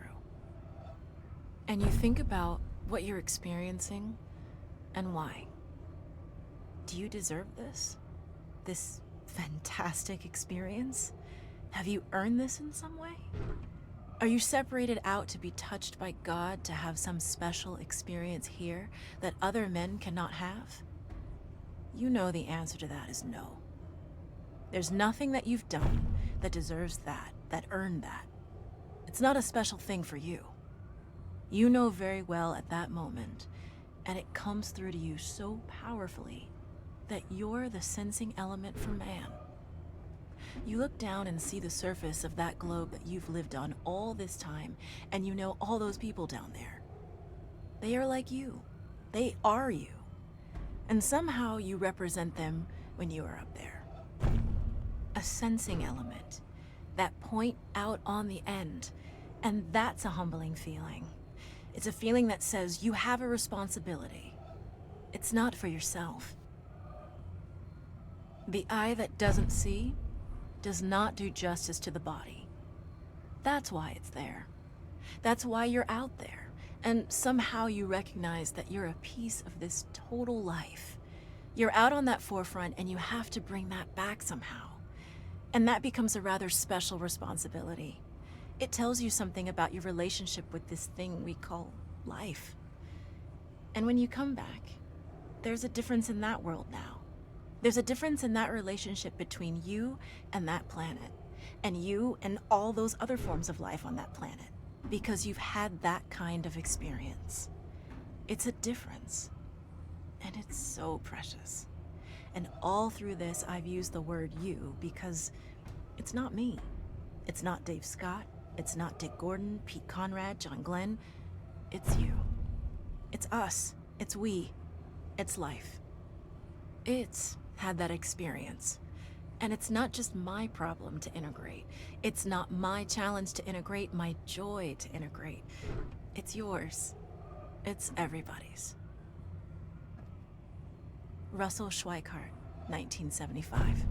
And you think about what you're experiencing and why. Do you deserve this? This fantastic experience? Have you earned this in some way? Are you separated out to be touched by God to have some special experience here that other men cannot have? You know the answer to that is no. There's nothing that you've done that deserves that earned that. It's not a special thing for you. You know very well at that moment, and it comes through to you so powerfully that you're the sensing element for man. You look down and see the surface of that globe that you've lived on all this time, and you know all those people down there. They are like you. They are you. And somehow you represent them when you are up there. A sensing element. That point out on the end. And that's a humbling feeling. It's a feeling that says you have a responsibility. It's not for yourself. The eye that doesn't see does not do justice to the body. That's why it's there. That's why you're out there. And somehow you recognize that you're a piece of this total life. You're out on that forefront and you have to bring that back somehow. And that becomes a rather special responsibility. It tells you something about your relationship with this thing we call life. And when you come back, there's a difference in that world now. There's a difference in that relationship between you and that planet, and you and all those other forms of life on that planet, because you've had that kind of experience. It's a difference, and it's so precious. And all through this, I've used the word you because it's not me. It's not Dave Scott. It's not Dick Gordon, Pete Conrad, John Glenn. It's you. It's us. It's we. It's life. It's had that experience. And it's not just my problem to integrate. It's not my challenge to integrate, my joy to integrate. It's yours. It's everybody's. Russell Schweikart, 1975.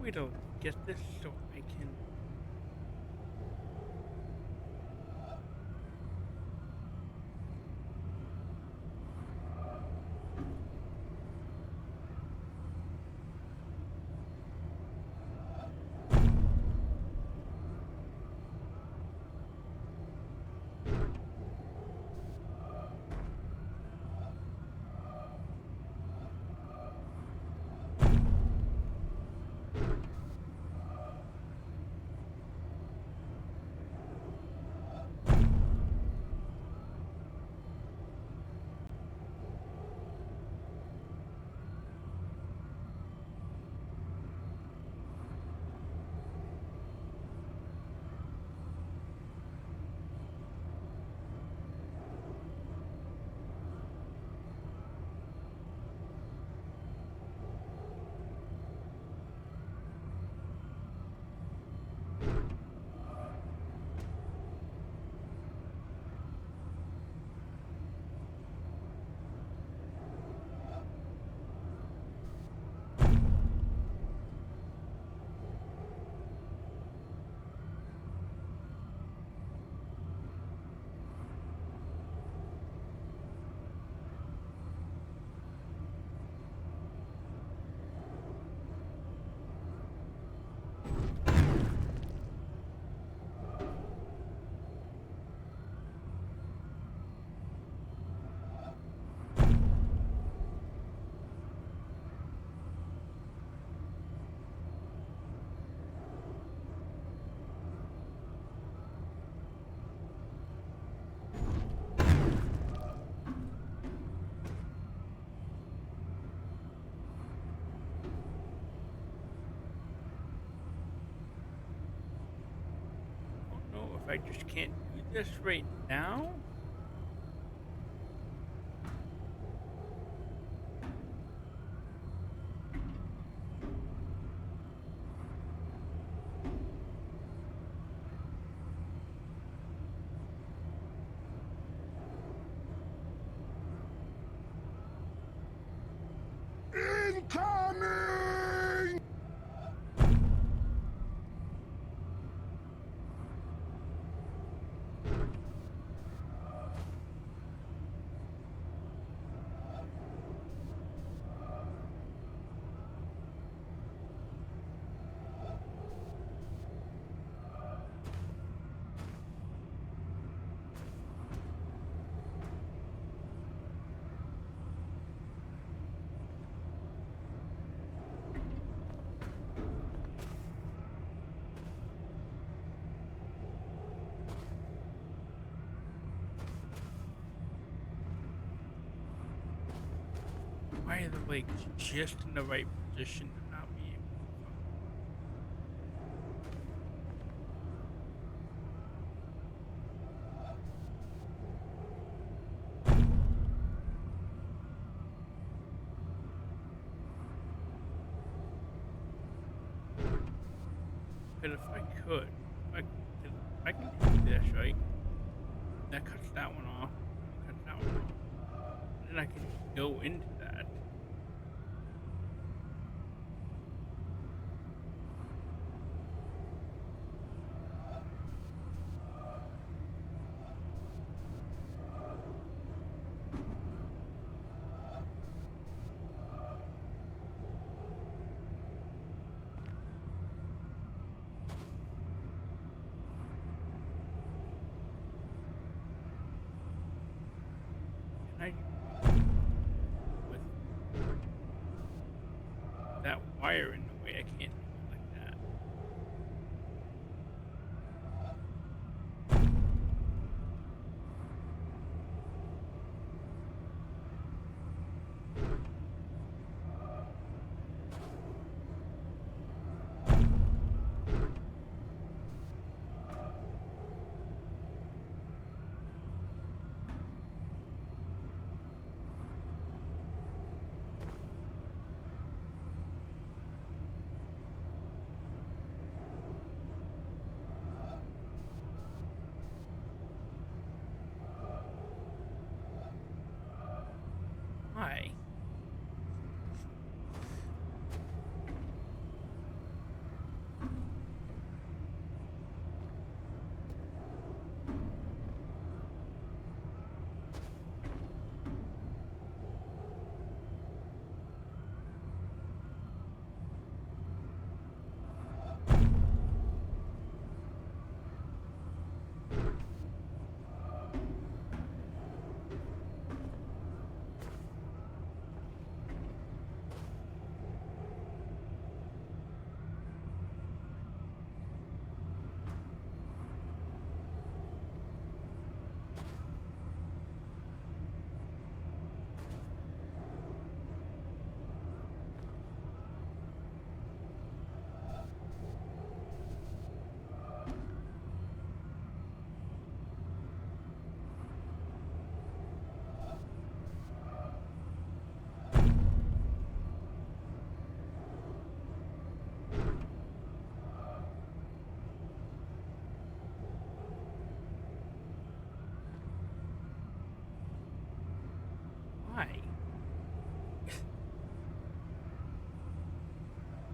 me to get this so I can. I don't know if I just can't do this right now. Incoming! Why are the legs just in the right position to not be able to? But if I could, I can do this, right? That cuts that one off. Cuts that one off. And then I can just go into that. Can I with that wire in the way? I can't do it like that. Why?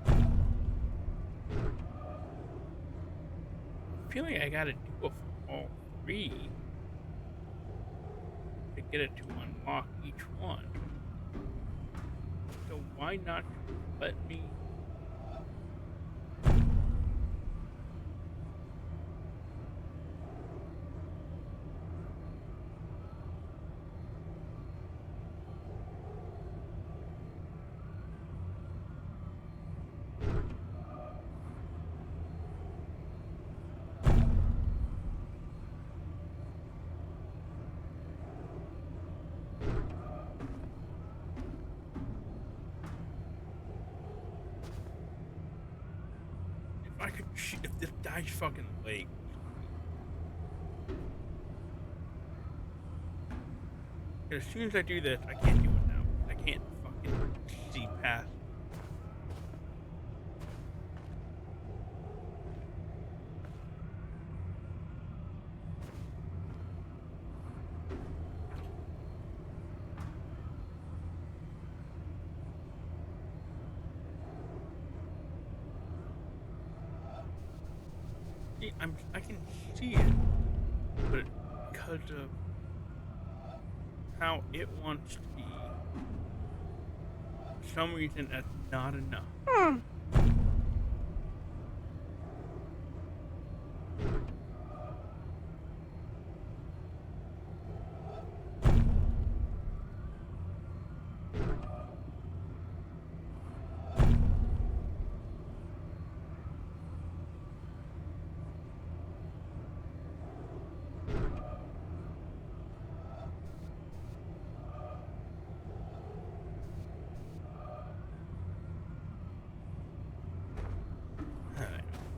I feel like I gotta do it for all three to get it to unlock each one. So why not let me? If I could, if this guy's fucking late. As soon as I do this, I can't do it now. I can't fucking see past. See, I can see it, but because of how it wants to be, for some reason that's not enough.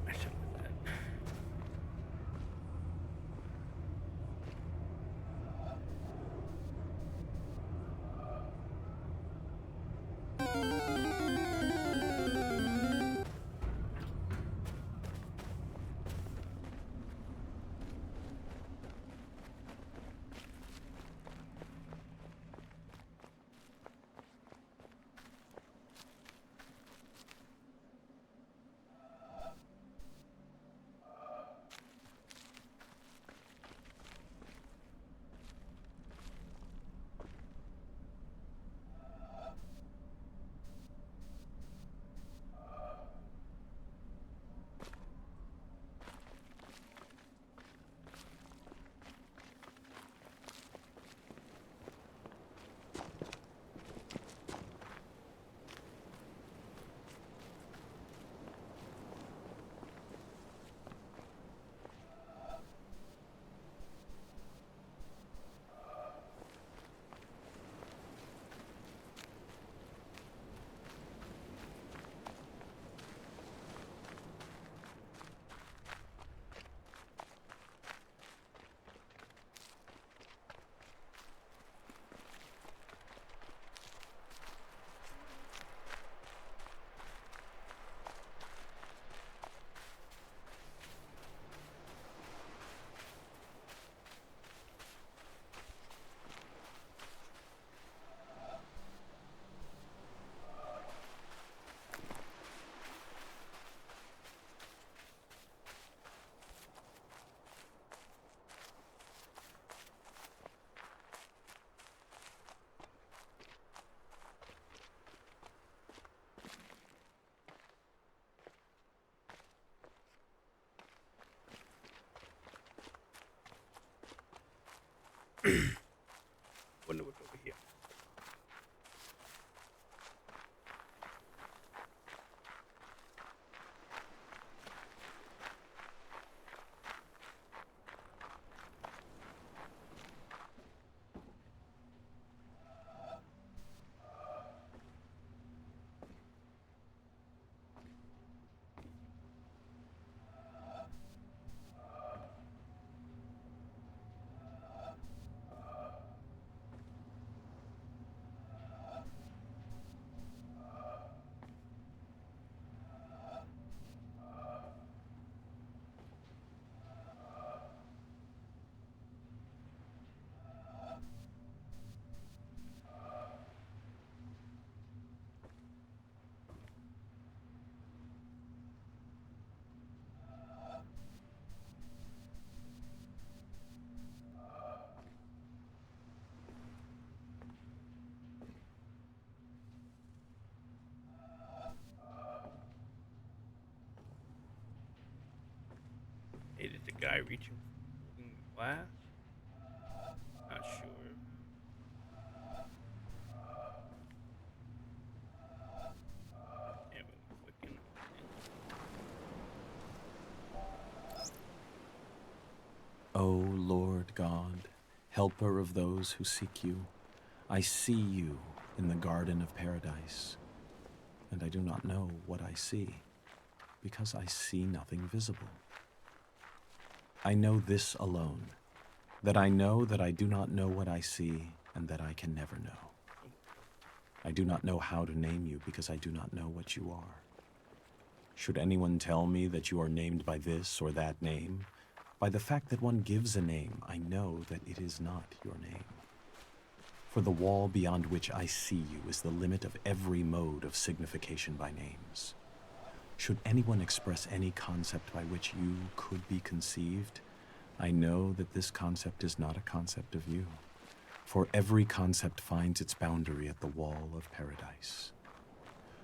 I should with that. Wonder what's over here. guy reaching in glass? Not sure. Yeah, but quick enough. O Lord God, helper of those who seek you, I see you in the garden of paradise, and I do not know what I see, because I see nothing visible. I know this alone, that I know that I do not know what I see, and that I can never know. I do not know how to name you, because I do not know what you are. Should anyone tell me that you are named by this or that name, by the fact that one gives a name, I know that it is not your name. For the wall beyond which I see you is the limit of every mode of signification by names. Should anyone express any concept by which you could be conceived, I know that this concept is not a concept of you, for every concept finds its boundary at the wall of paradise.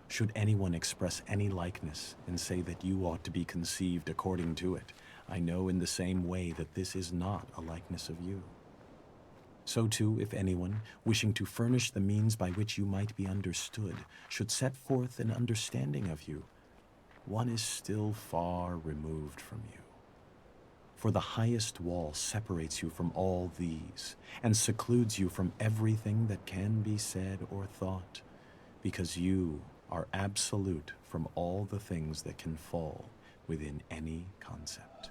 Should anyone express any likeness and say that you ought to be conceived according to it, I know in the same way that this is not a likeness of you. So too, if anyone, wishing to furnish the means by which you might be understood, should set forth an understanding of you, one is still far removed from you. For the highest wall separates you from all these, and secludes you from everything that can be said or thought, because you are absolute from all the things that can fall within any concept.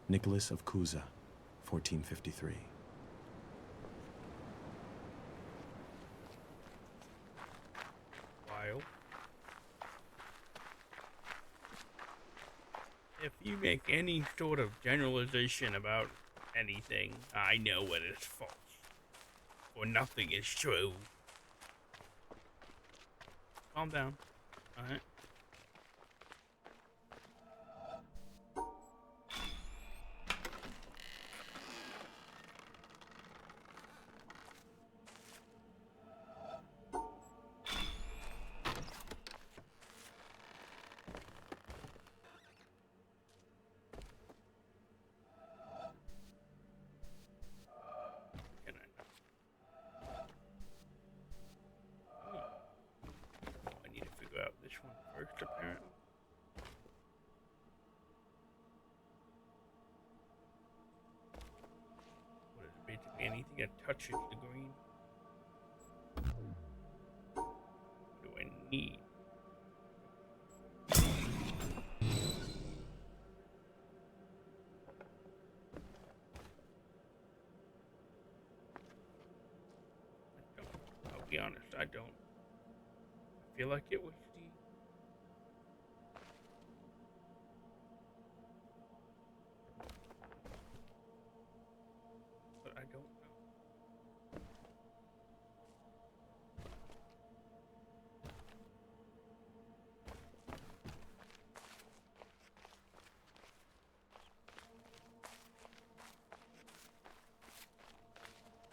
Nicholas of Cusa, 1453. While if you make any sort of generalization about anything, I know it is false. For nothing is true. Calm down. Alright. Can I need to figure out this one first, apparently. What is it? Basically anything that touches the green. What do I need? I'll be honest, I don't. I feel like it was the... But I don't know.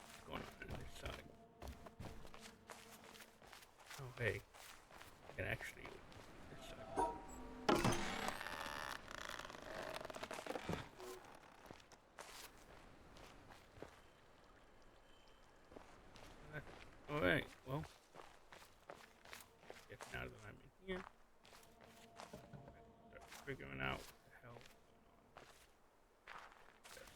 What's going on this side? Oh, hey. I can actually this side. Alright, well. Guess now that I'm in here, start figuring out what the hell is going on. Yes.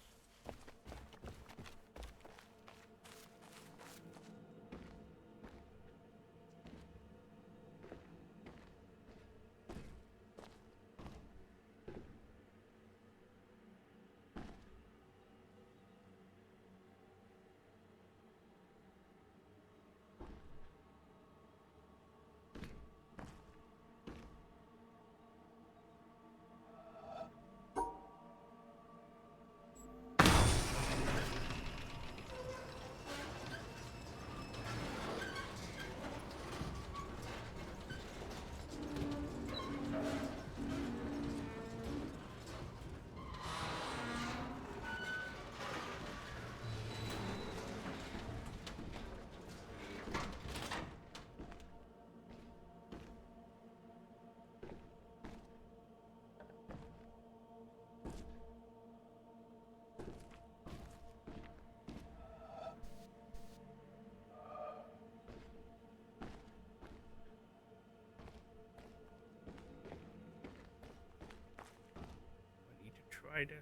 try to.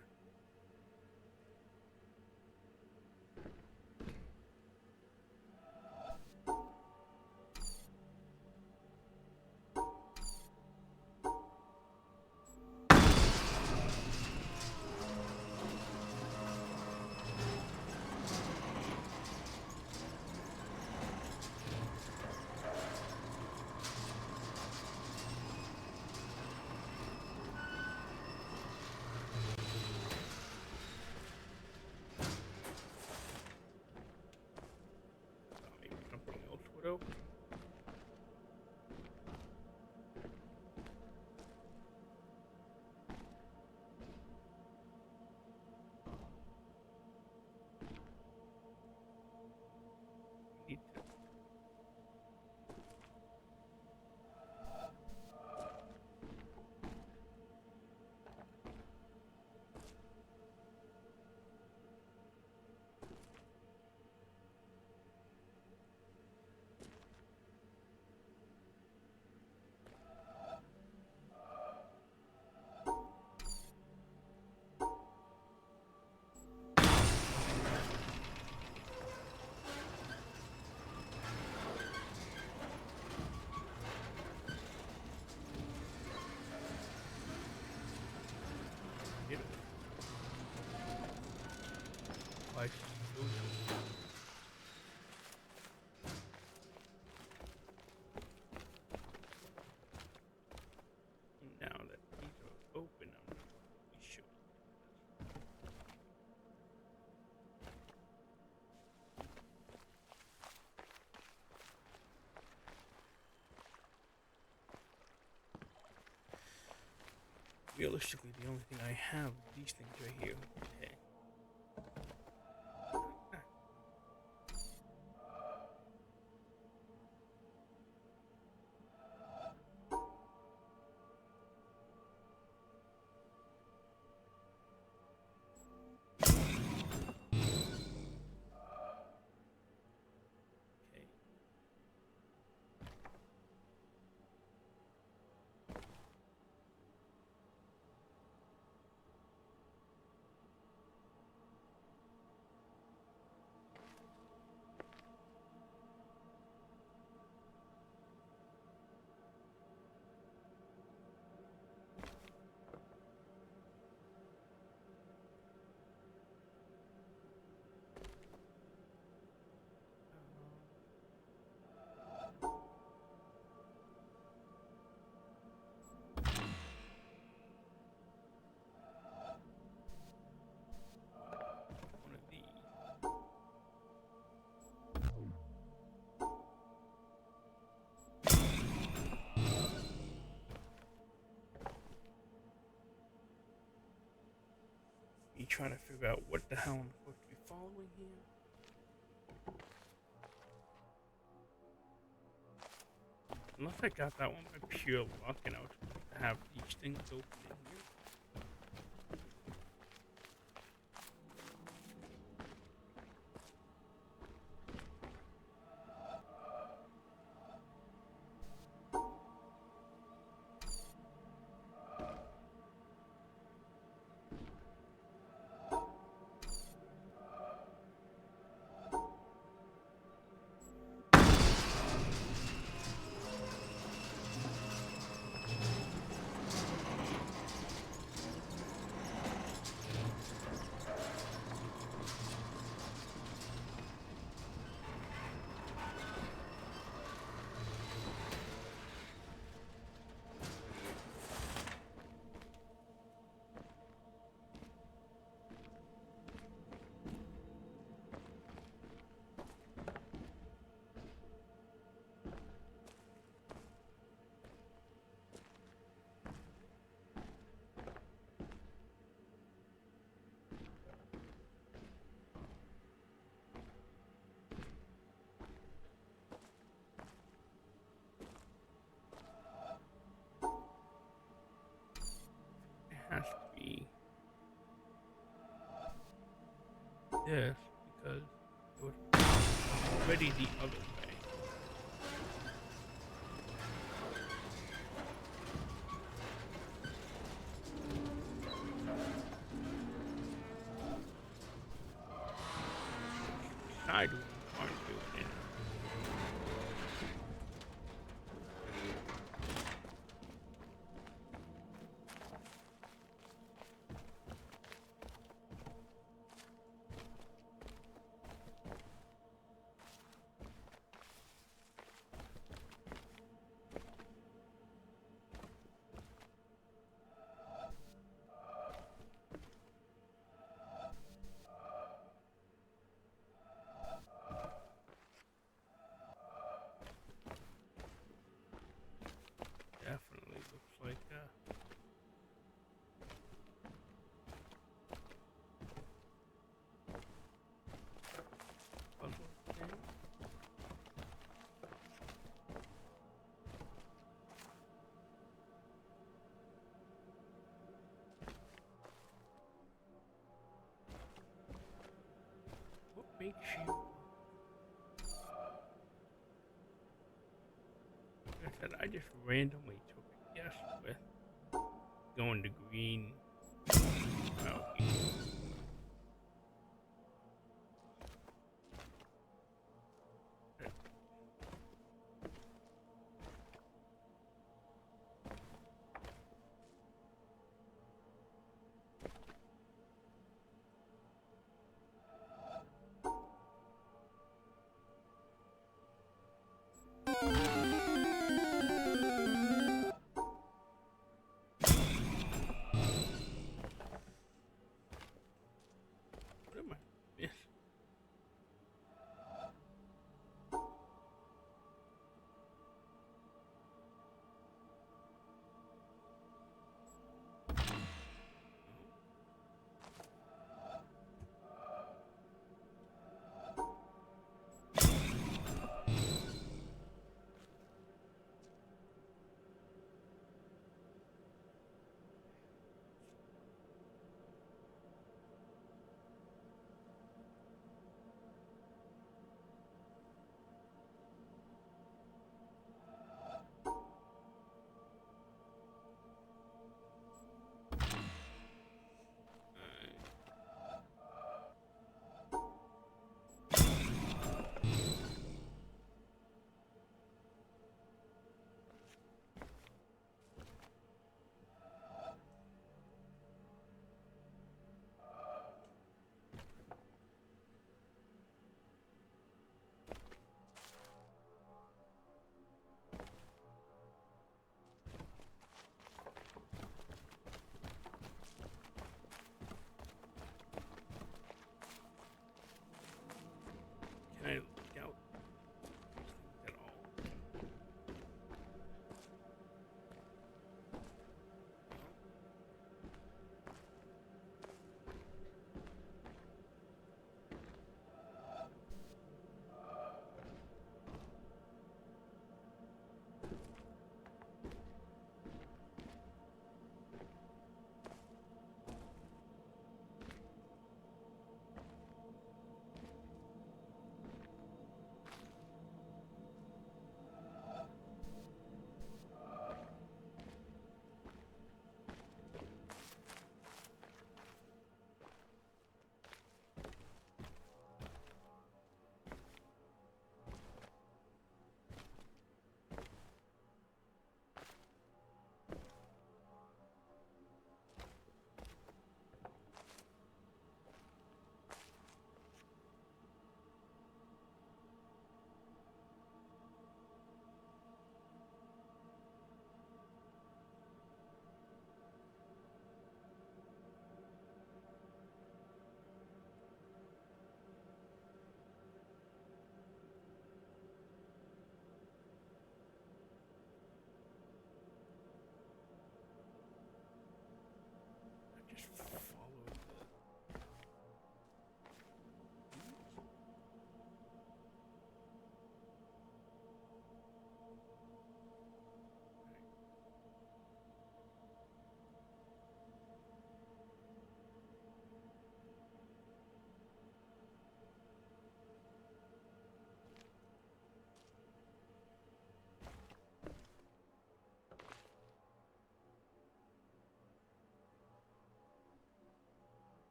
Maybe something else would open. Need to. Did it. Like, now that these are open, we should. Realistically, the only thing I have are these things right here. Okay. Okay. One of these. Me trying to figure out what the hell I'm supposed to be following here. Unless I got that one by pure luck and I was supposed to have these things open in here. Has to be this because it was already the other way. I do want to do it. Definitely looks like puzzle game. What makes you? Like I said, I just randomly took a guess with going to green. Well,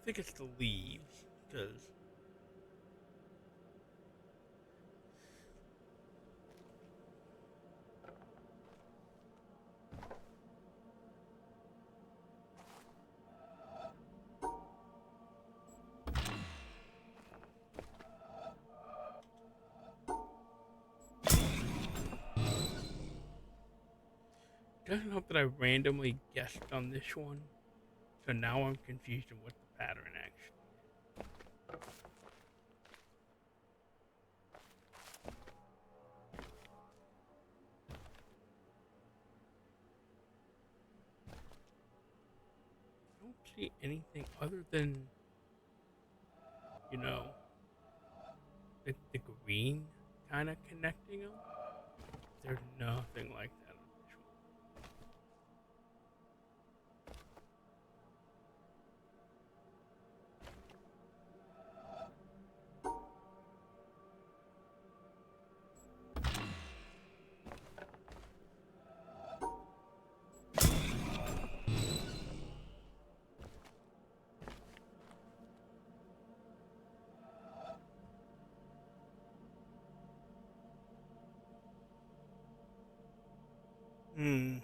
think it's the leaves, because it doesn't help that I randomly guessed on this one, so now I'm confused on what the pattern actually. I don't see anything other than, you know, the green kind of connecting them. There's nothing like that on this one. Hmm.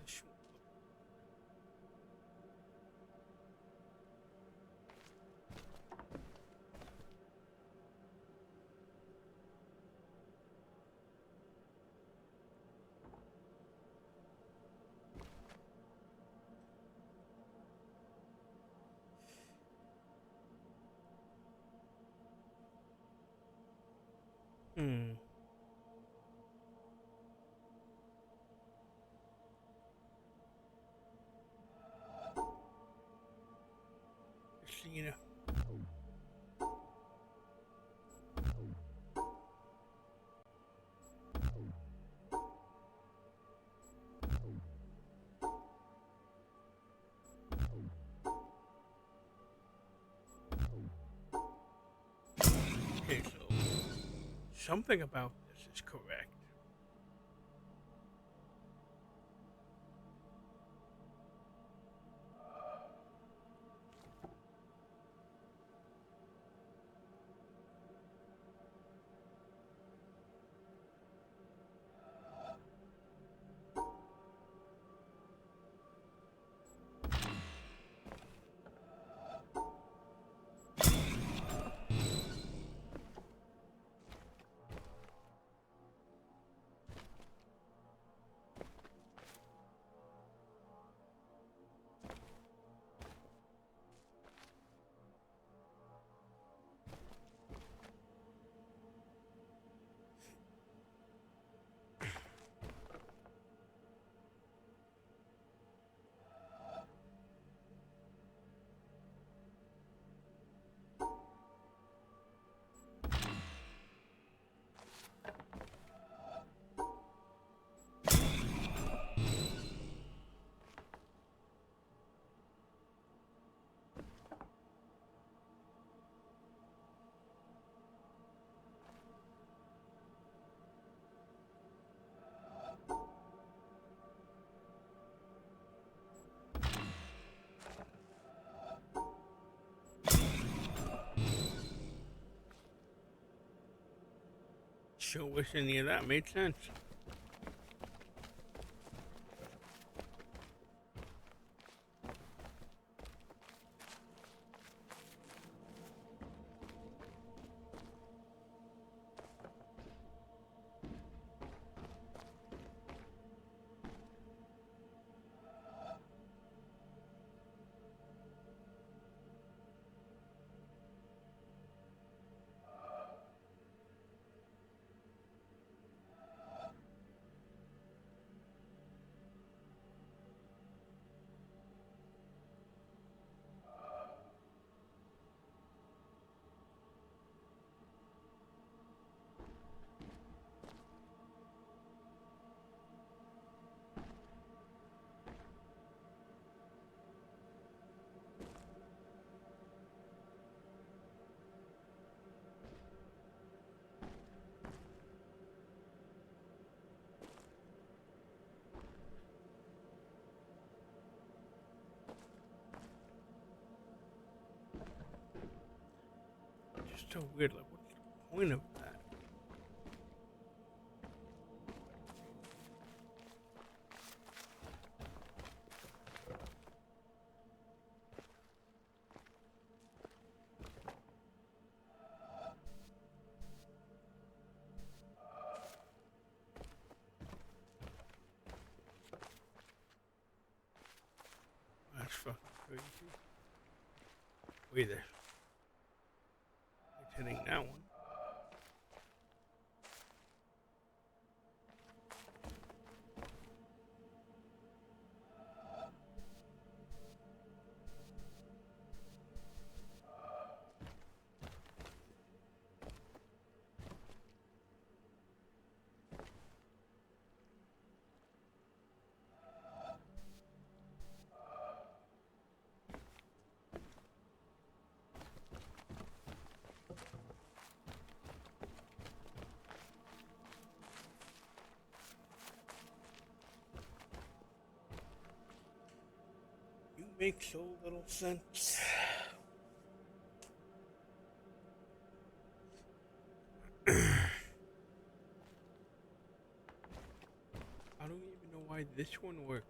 This one. Hmm. Just, you know. Okay, so something about this is correct. Sure wish any of that made sense. so weird. Like, what's the point of that? That's fucking crazy. Wait there. It's hitting that one. You make so little sense. I don't even know why this one works.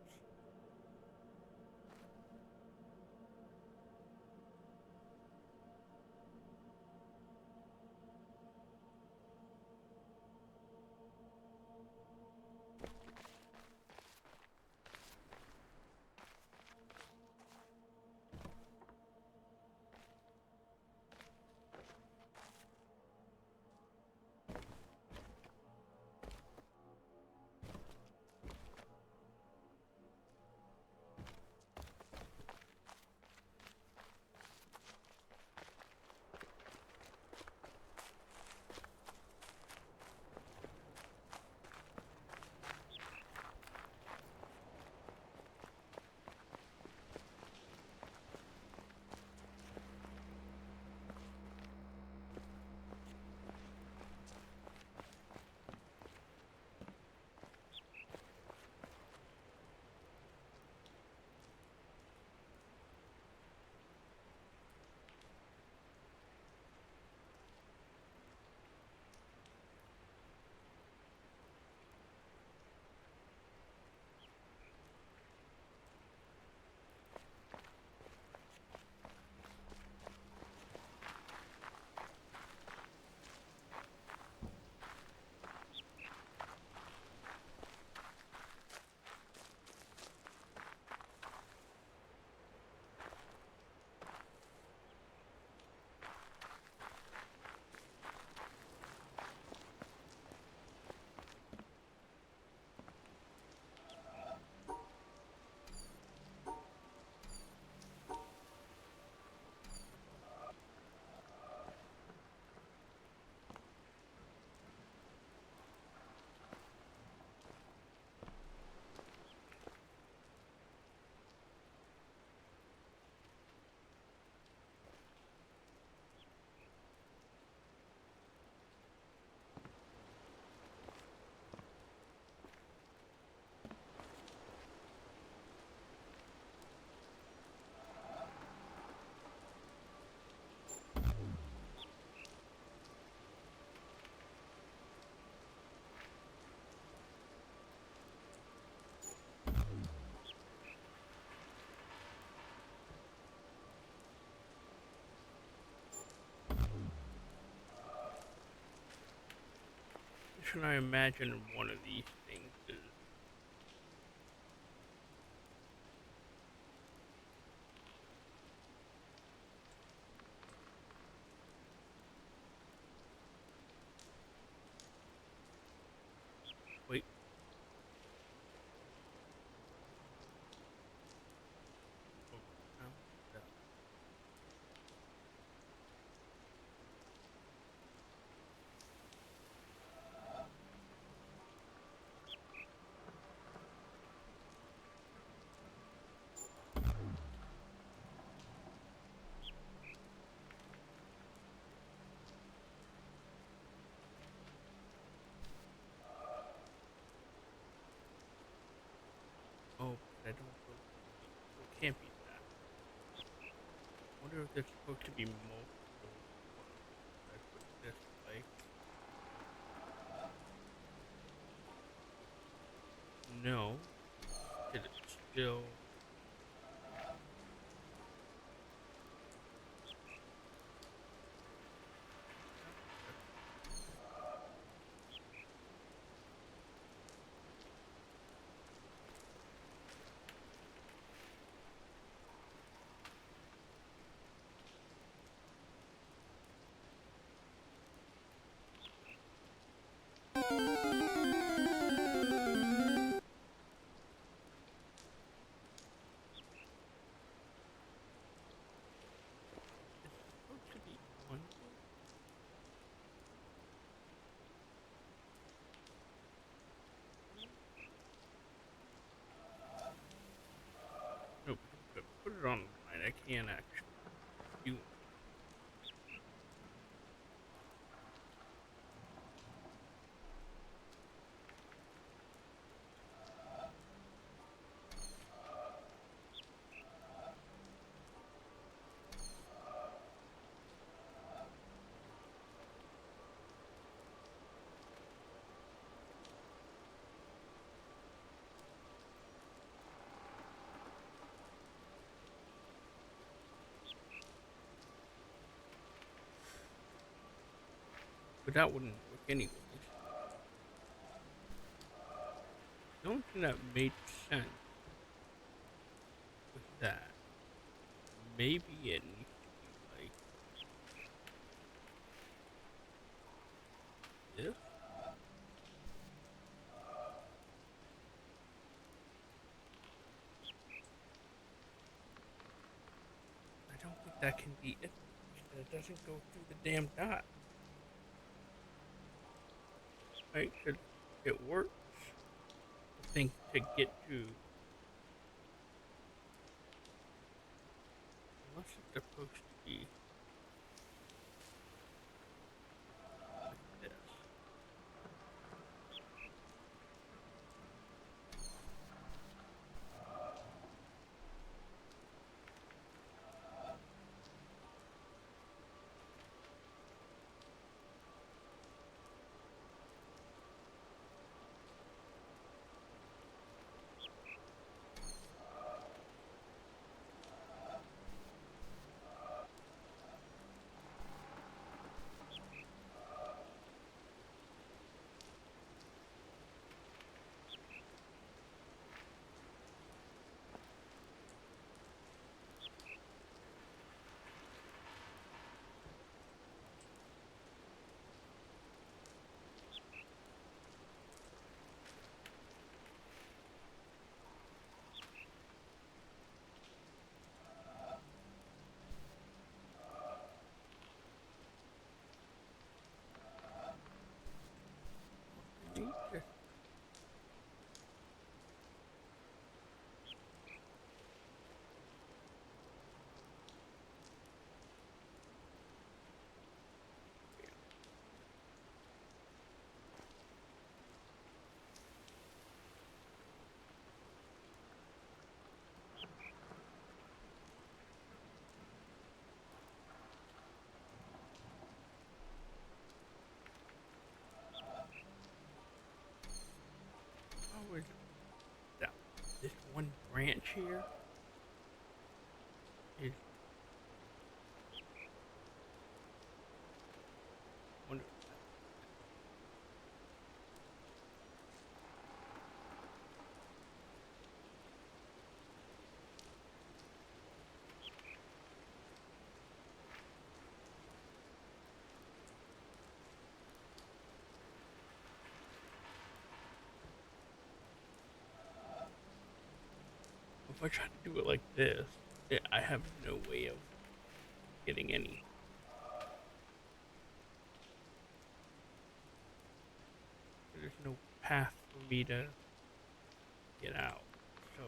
Should I imagine one of these things is wait. Oh, no, no. Oh, I don't know. It can't be that. I wonder if there's supposed to be multiple ones. No. It is still. Supposed to be one. Nope. If I put it online, I can't actually do. But that wouldn't work anyways. The only thing that made sense with that, maybe it needs to be like this. I don't think that can be it. It doesn't go through the damn dot. Right? It works. I think to get to. Unless it's supposed to be like this. How is that? This one branch here is one. If I try to do it like this, I have no way of getting any. There's no path for me to get out. So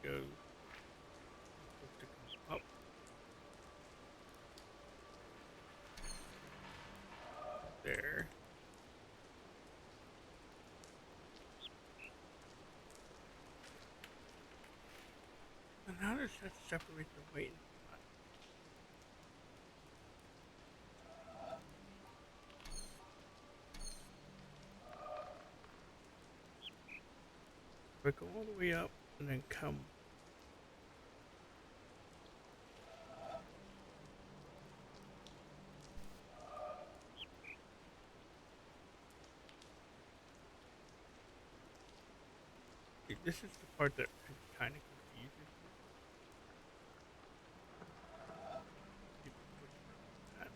go. Supposed to come up. There. And how does that separate the weight? If I go all the way up and then come. See, this is the part that kind of confuses me. That.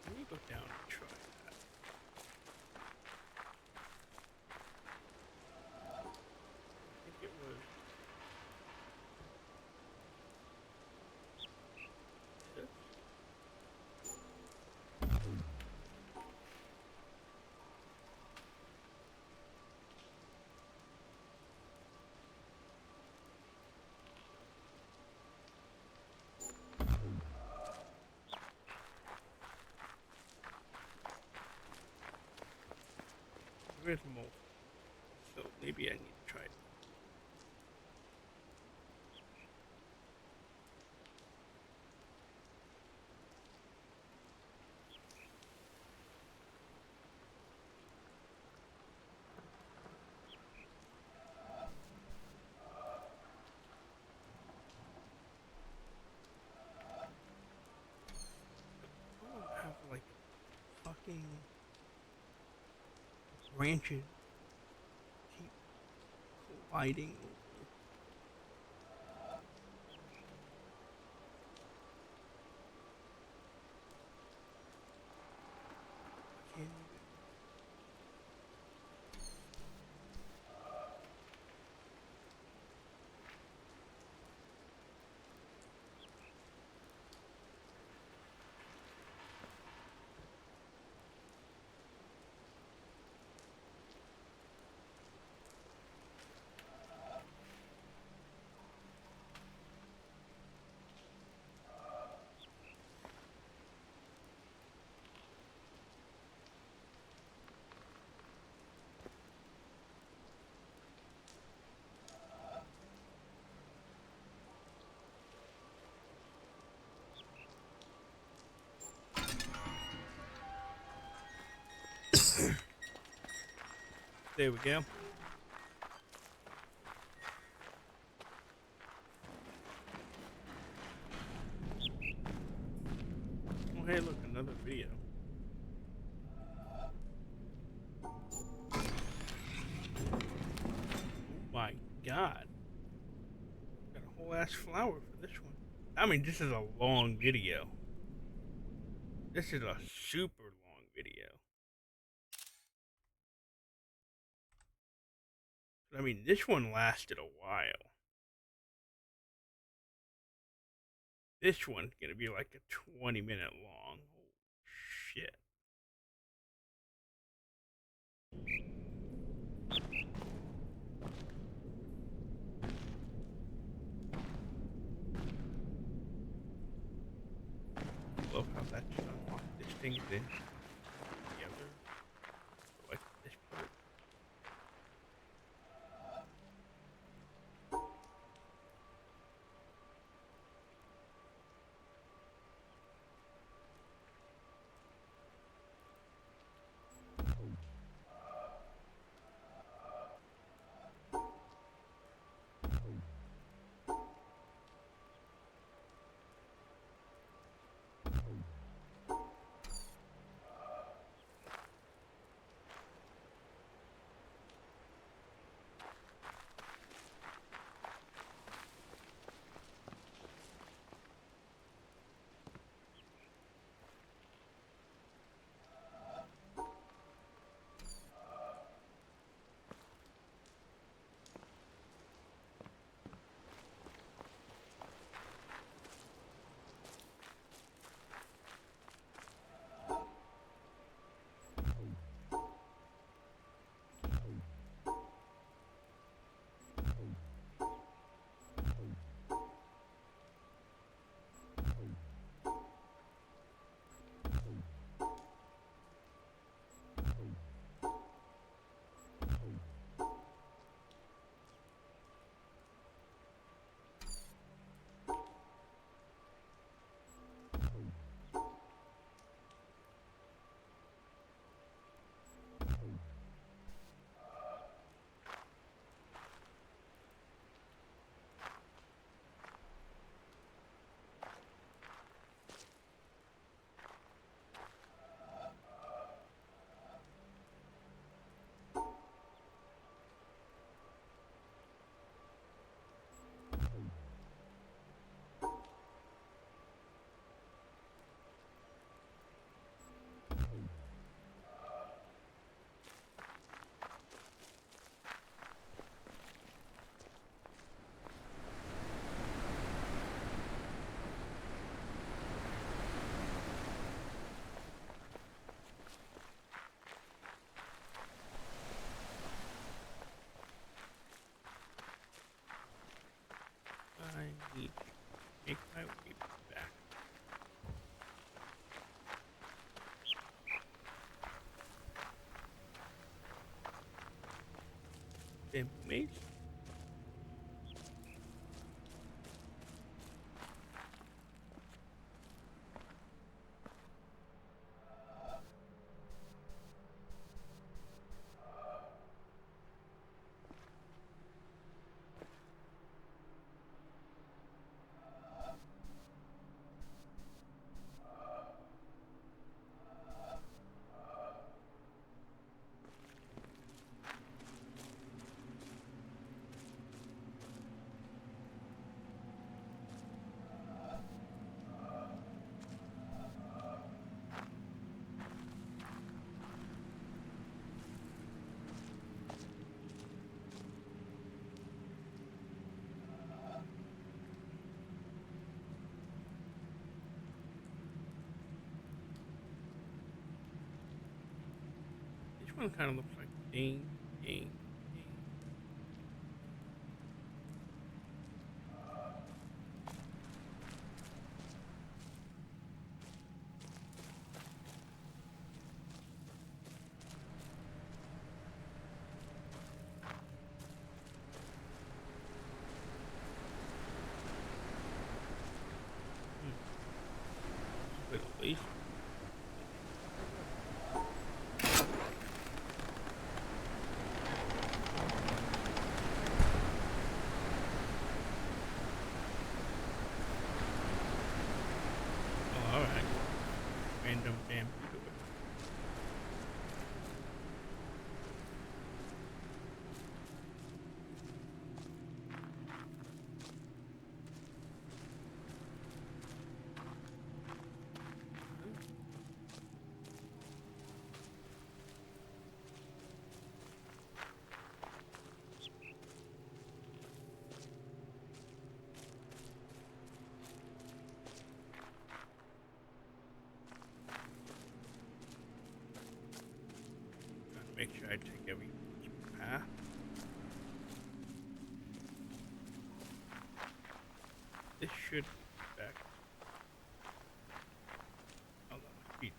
Let me go down and try that. I think it was this. Where's more? So maybe I need to try it. I don't have like fucking branches keep colliding. Can't even. There we go. Oh, hey, look, another video. Oh my god. Got a whole ass flower for this one. I mean, this is a long video. This is a super long video. I mean, this one lasted a while. This one's gonna be like a 20-minute long. Oh, shit. Love how that's done. This thing is in together. Like this part. Bamboo maze? Each one kind of looks like ding, ding, ding. Like a leaf. Oh, alright. Random bamboo door. Trying to make sure I take every path. This should be back. Oh, that might be done.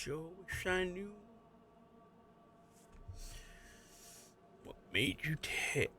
sure wish I knew what made you tick.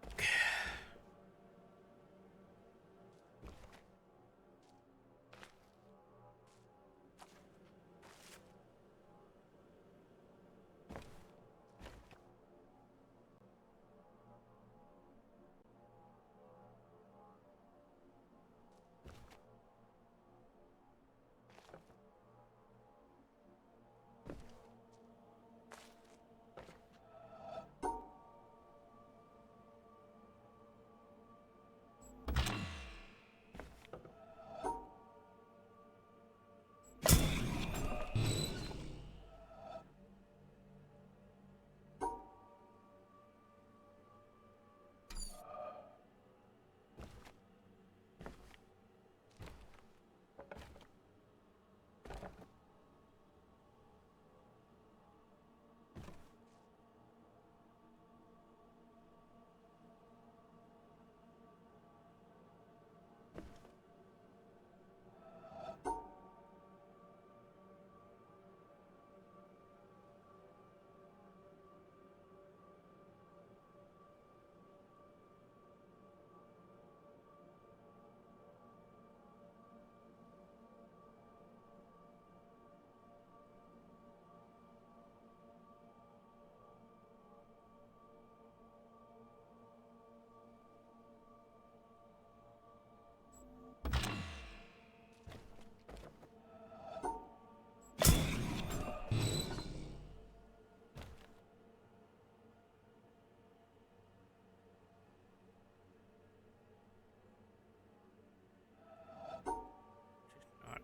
Not.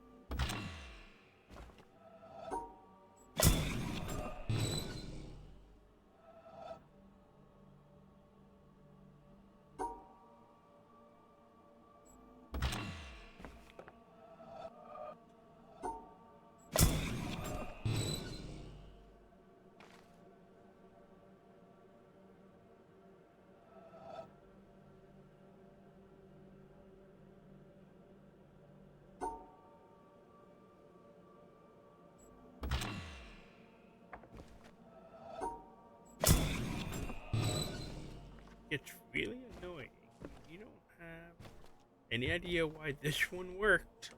It's really annoying. You don't have any idea why this one worked.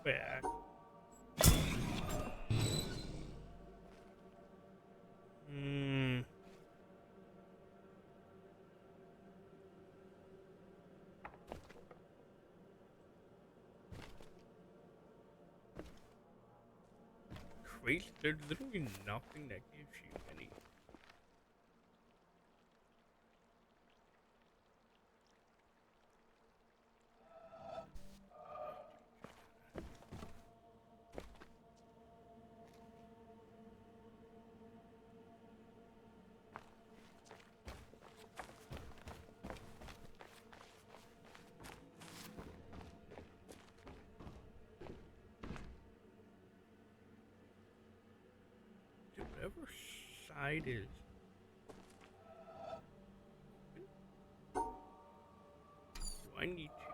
Back. Hmm. Crazy. There's literally nothing that gives you any. Whatever side is. Do I need to?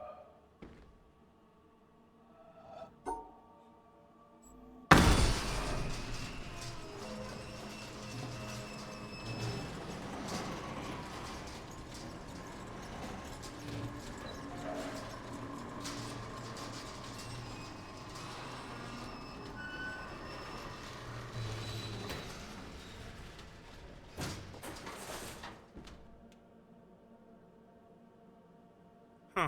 Huh.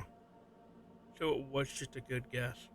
So it was just a good guess.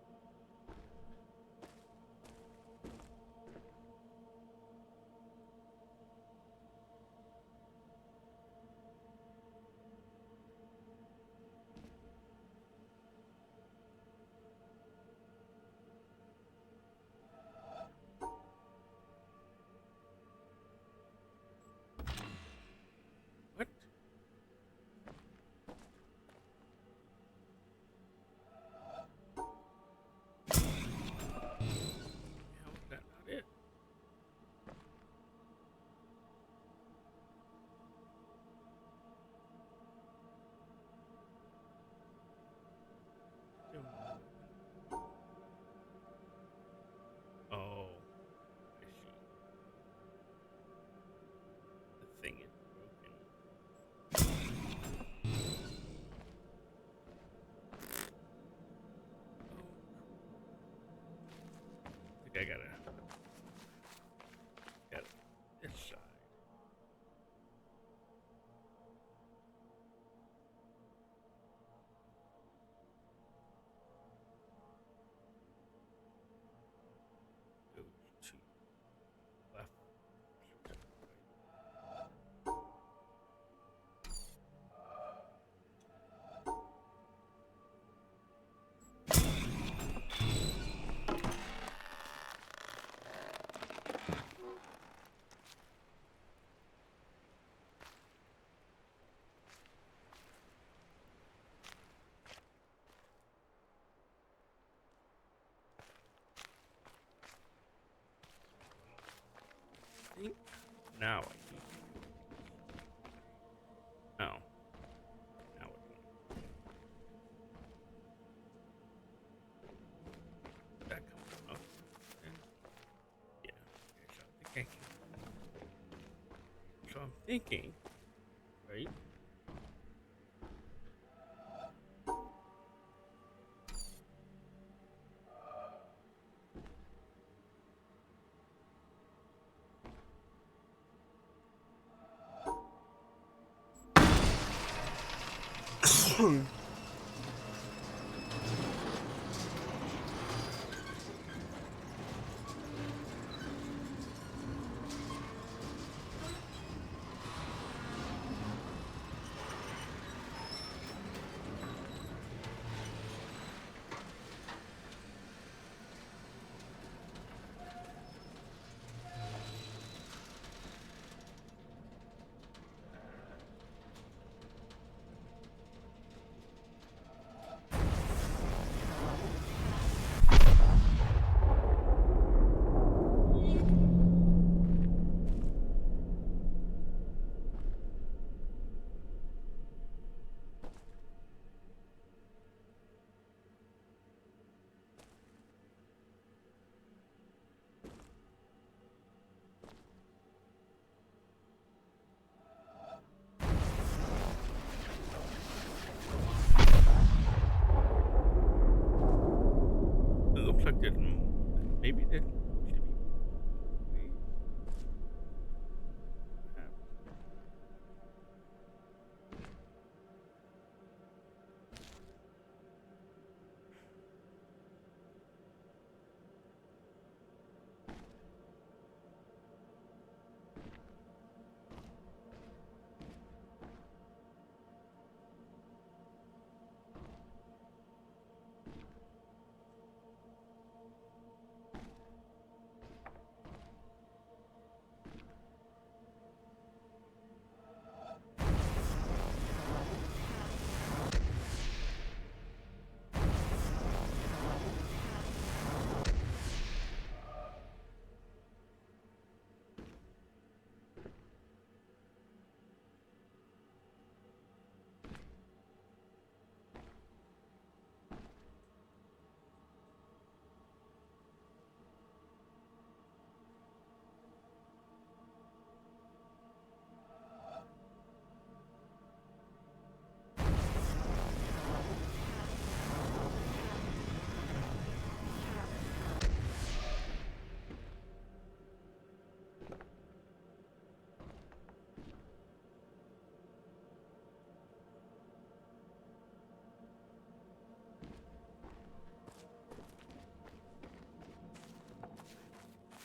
I gotta this side. Go to left. Think now I need oh. Now what do that come up? And yeah, okay, so I'm thinking, right? It looks like there's maybe there should be ways.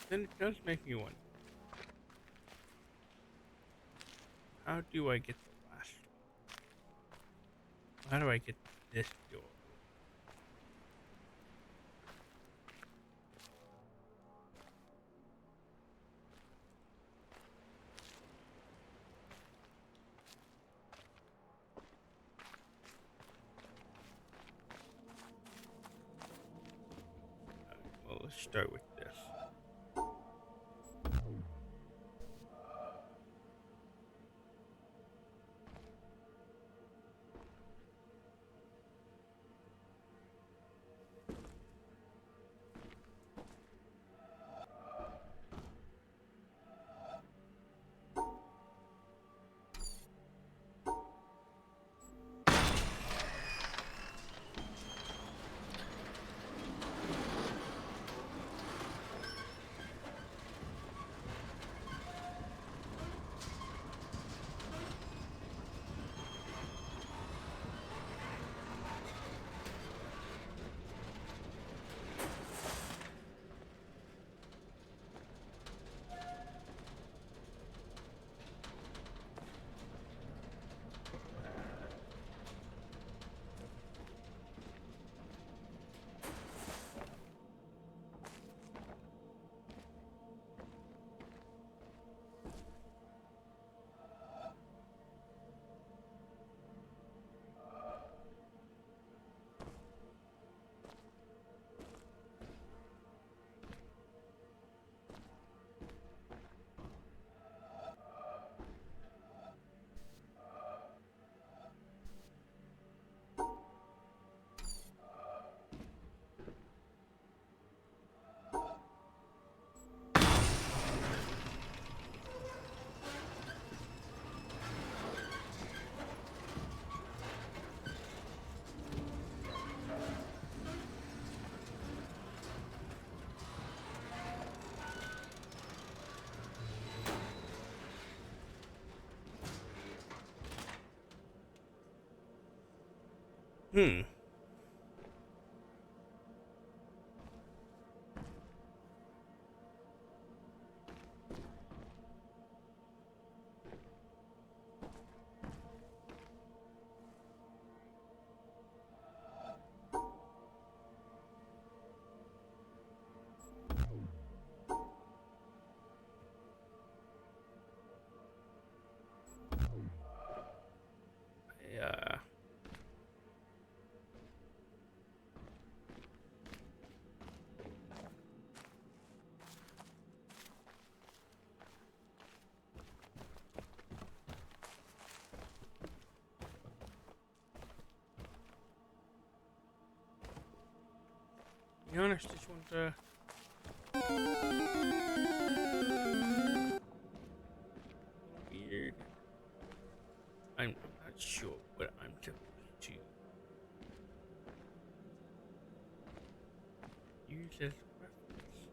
Then it does make me wonder, how do I get the last one? How do I get this door? Well, let's start with this. Hmm. Yeah. To be honest, this one's weird. I'm not sure what I'm supposed to use as reference.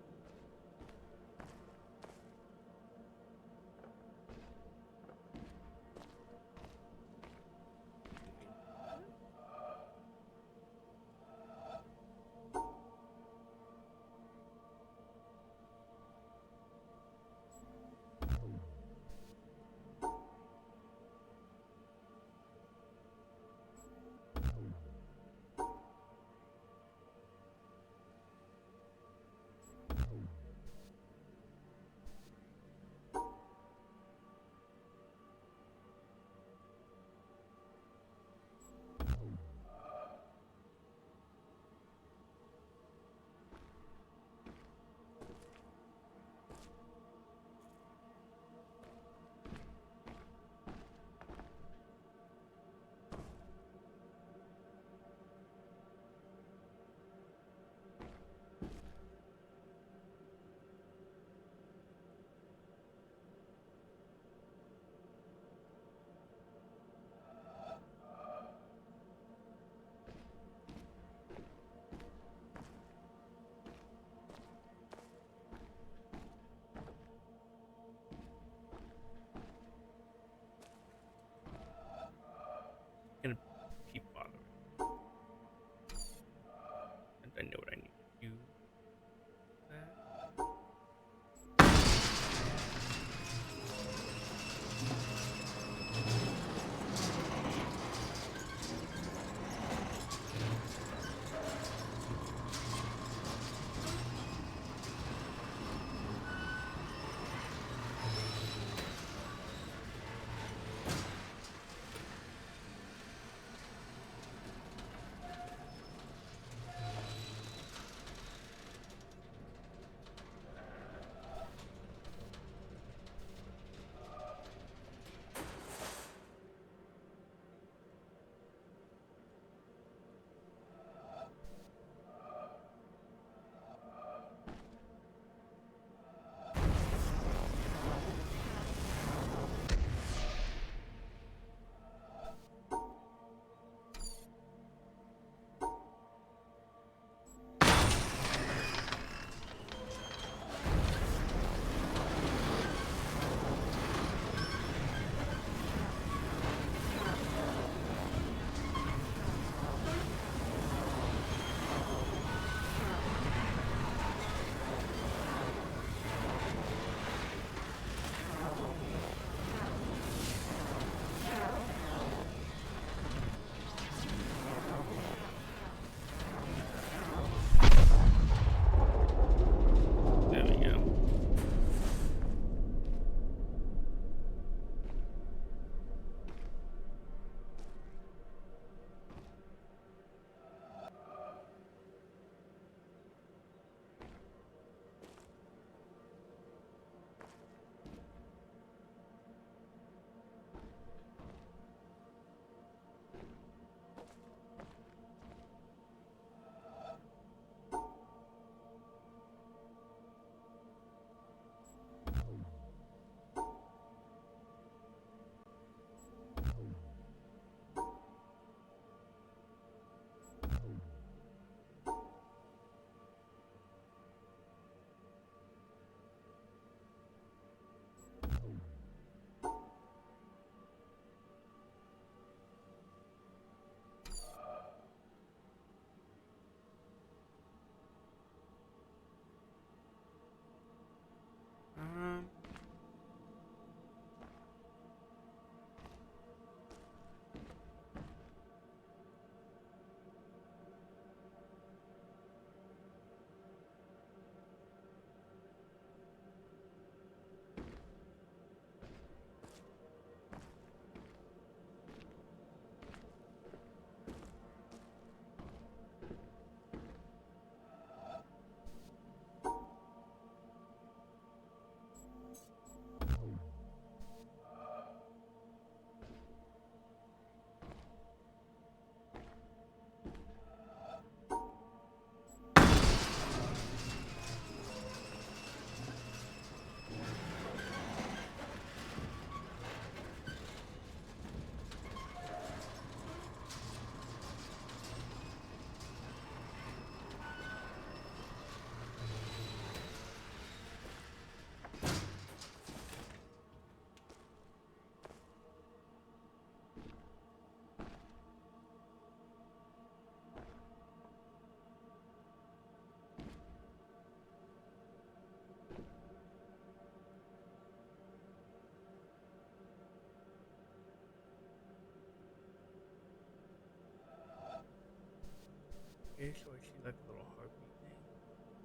Okay, so I see like a little harpy thing.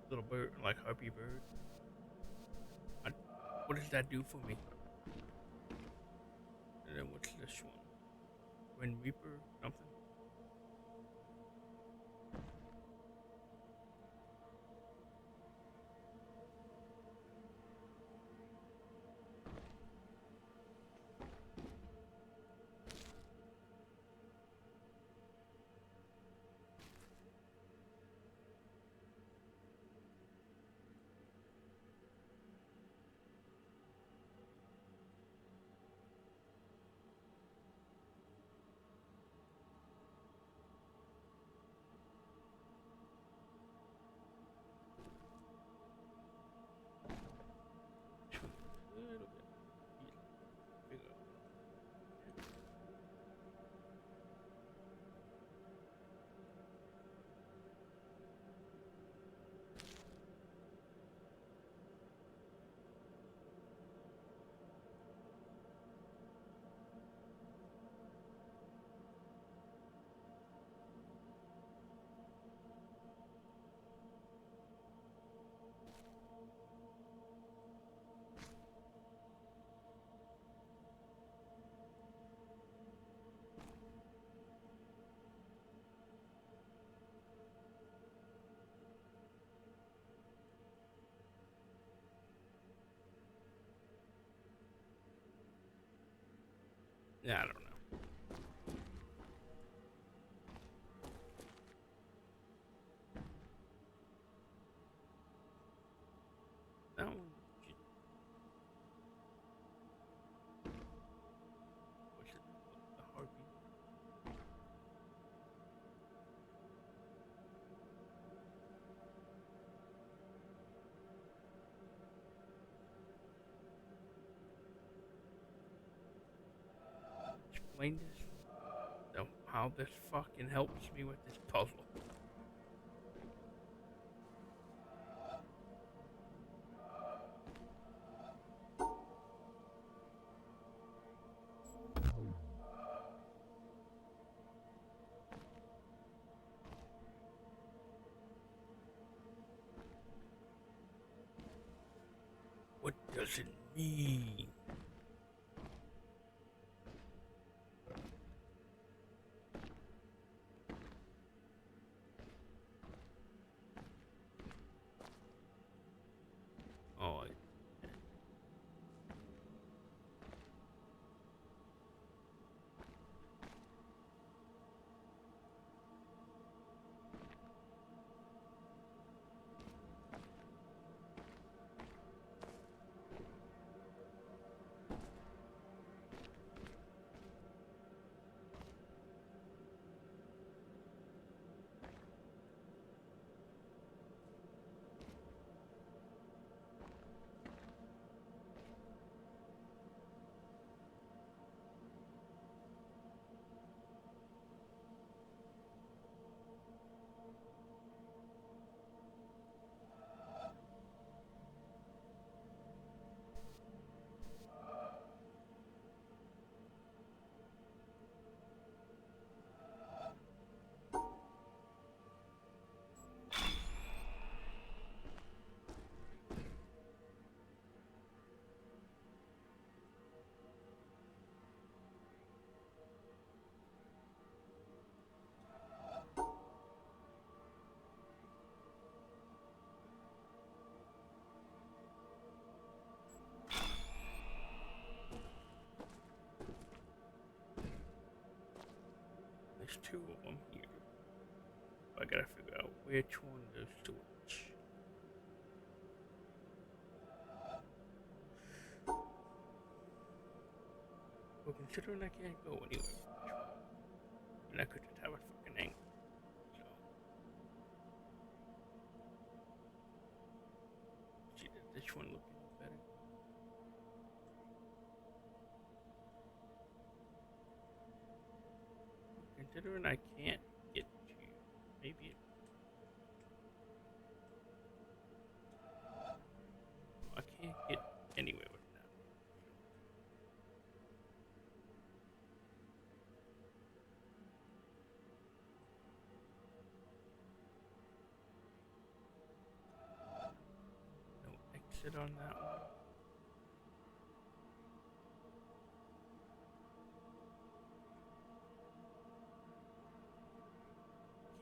Little bird, like harpy bird. I, what does that do for me? And then what's this one? Wind Reaper, something? A little bit. Figure out. Yeah, I don't know. That one. What's it? The harpy. Explain this. How this fucking helps me with this puzzle. What does it mean? Oh, there's two of them here. I gotta figure out which one goes to which. Well, considering I can't go anywhere, and I could just have a fucking angle. So, see, does this one look any better? Considering I can't get to you, maybe it. I can't get anywhere with that. sit on that one.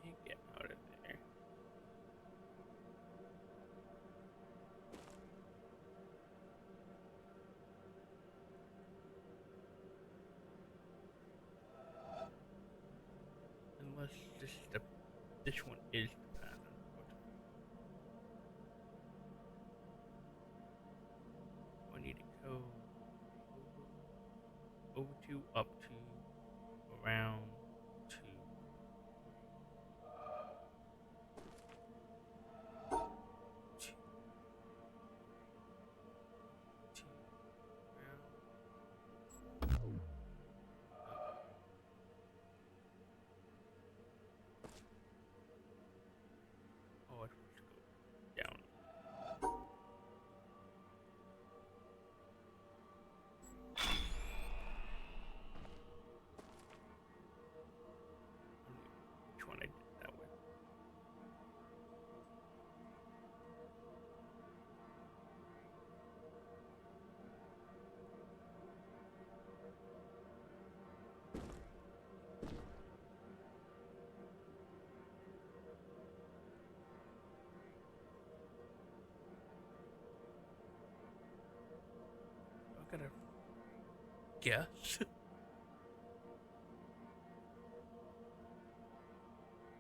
Can't get out of there. Unless this one is the path I'm supposed to. I need to go over to, up to, around to. To around. Oh, I supposed to go down. Which one I did that way? I gotta guess.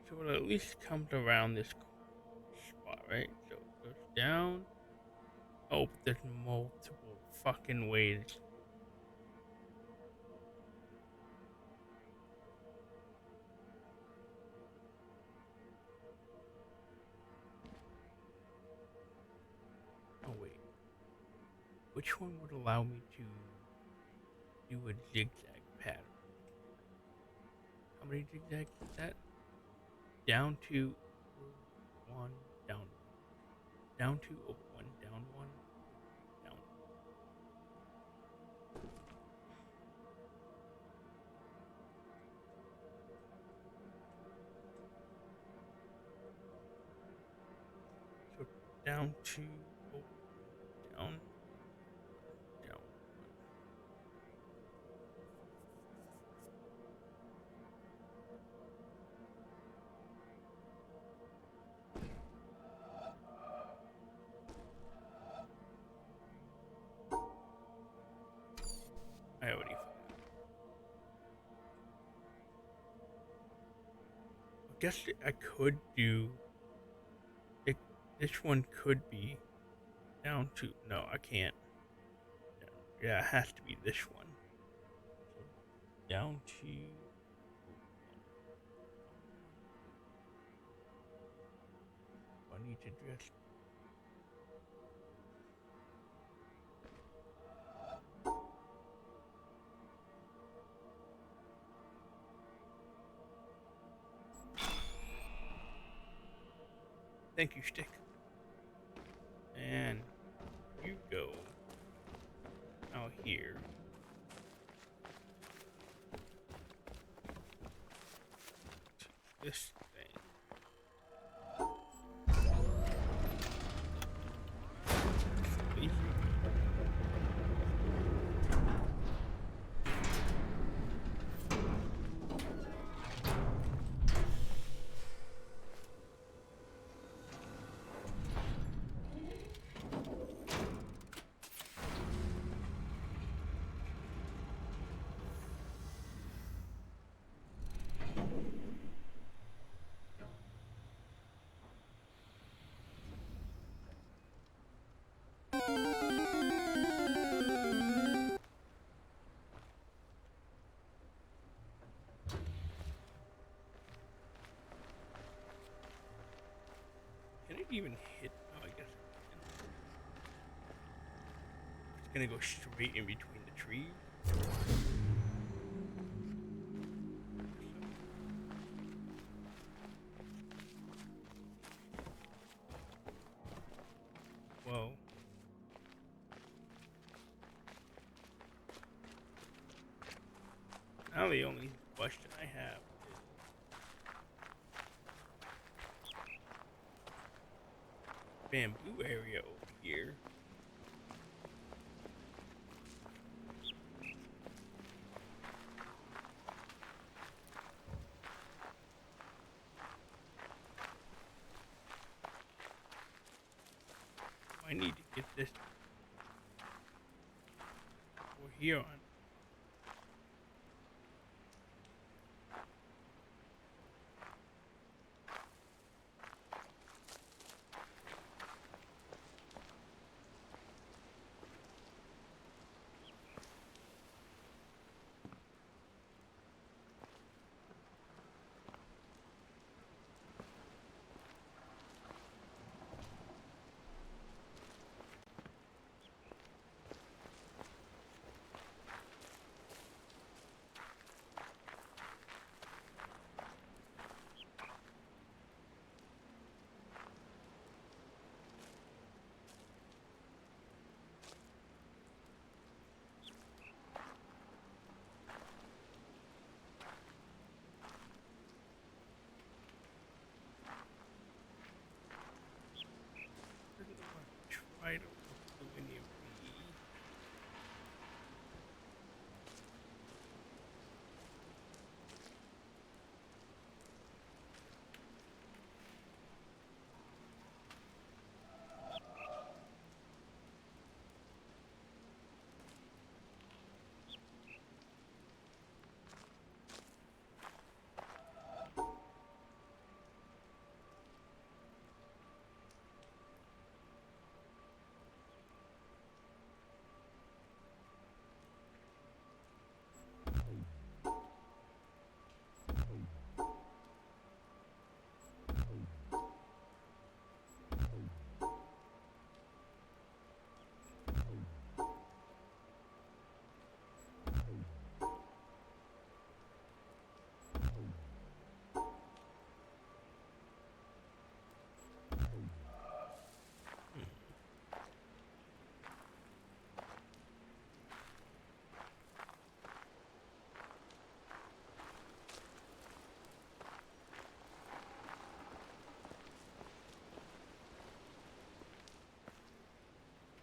So it at least comes around this spot, right? So it goes down. Oh, but there's multiple fucking ways. Oh wait. Which one would allow me to do a zigzag pattern? How many zigzags is that? Down two, one, down one. Down two, over one, down one, down. So down two, over, down, down. I already forgot. I guess I could do it. This one could be down to. No, I can't. Yeah, it has to be this one. So down to. I need to just. Thank you, stick. And you go out here. To this thing. Leave. Can it even hit? Oh, I guess it's gonna go straight in between the trees. Whoa. Now the only question I have is bamboo area over here. I need to get this over here on. Try to do any of these.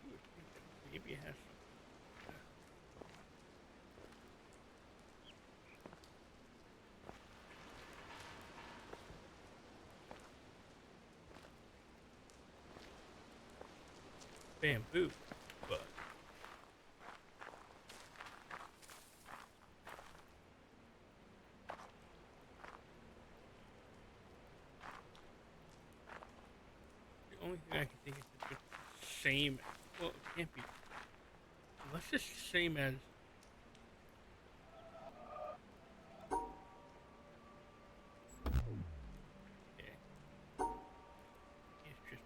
You would think that maybe it has some. Bamboo, but the only thing I can think is that it's the same. Well, it can't be unless it's the same as. Okay, it's just.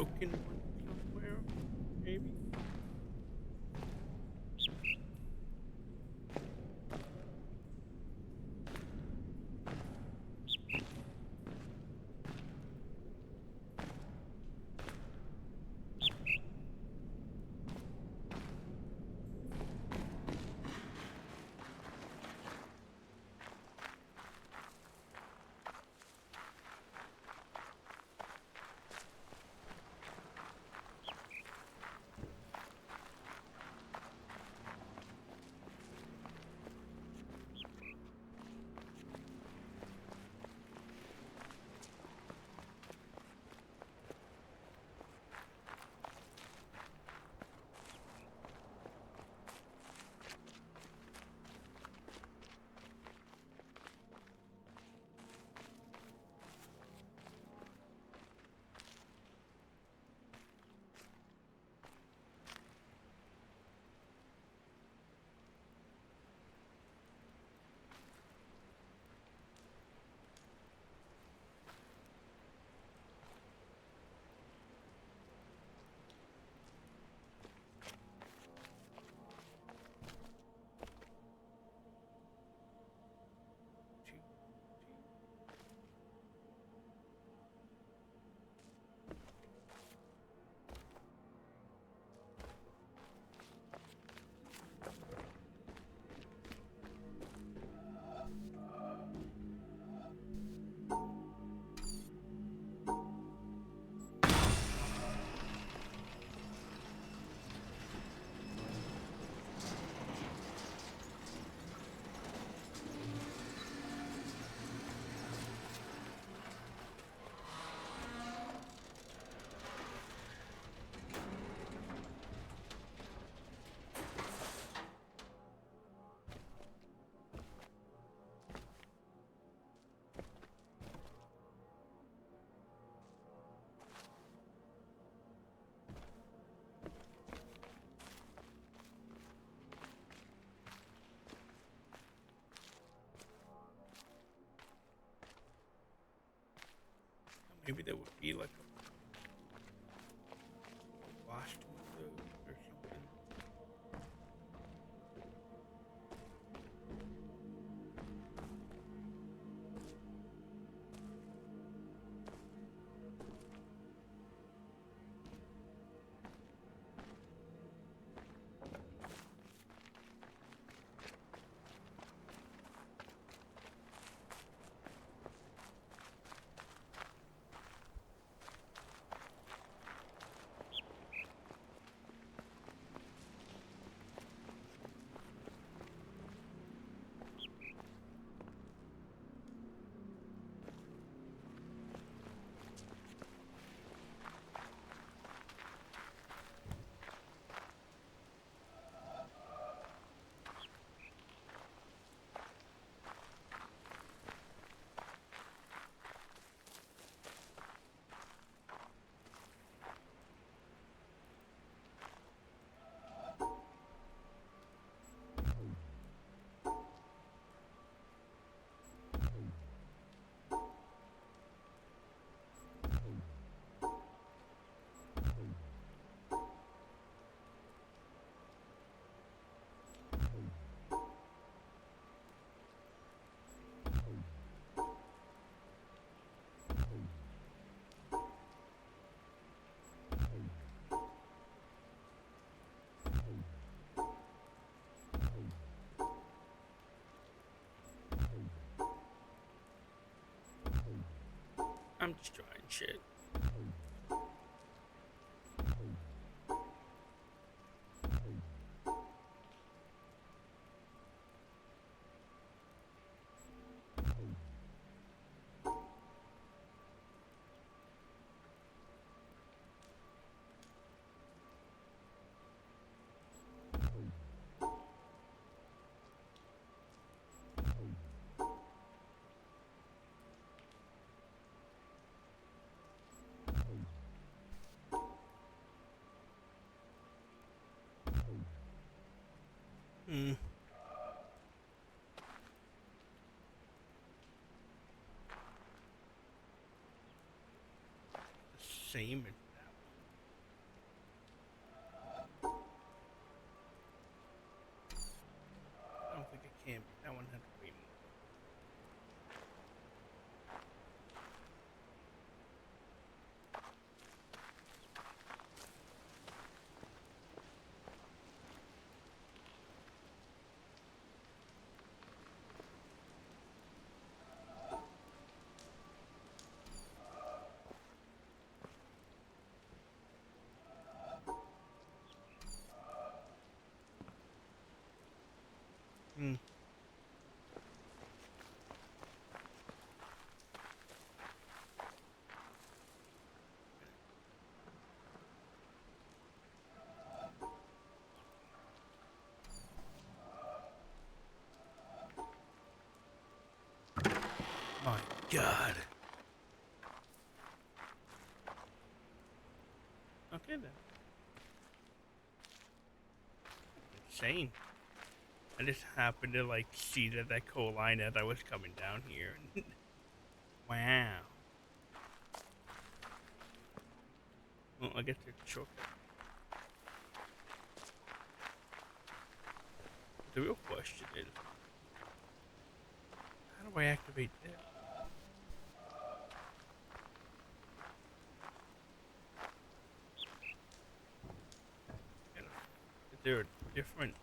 broken one somewhere, maybe? Maybe there would be like a washed window or something. I'm just trying shit. Hmm. Same as that one. Mm. My God. Okay then. Insane. I just happened to like see that coal line as I was coming down here. Wow. Well, I guess it's a shortcut. The real question is, how do I activate this? Is there a different?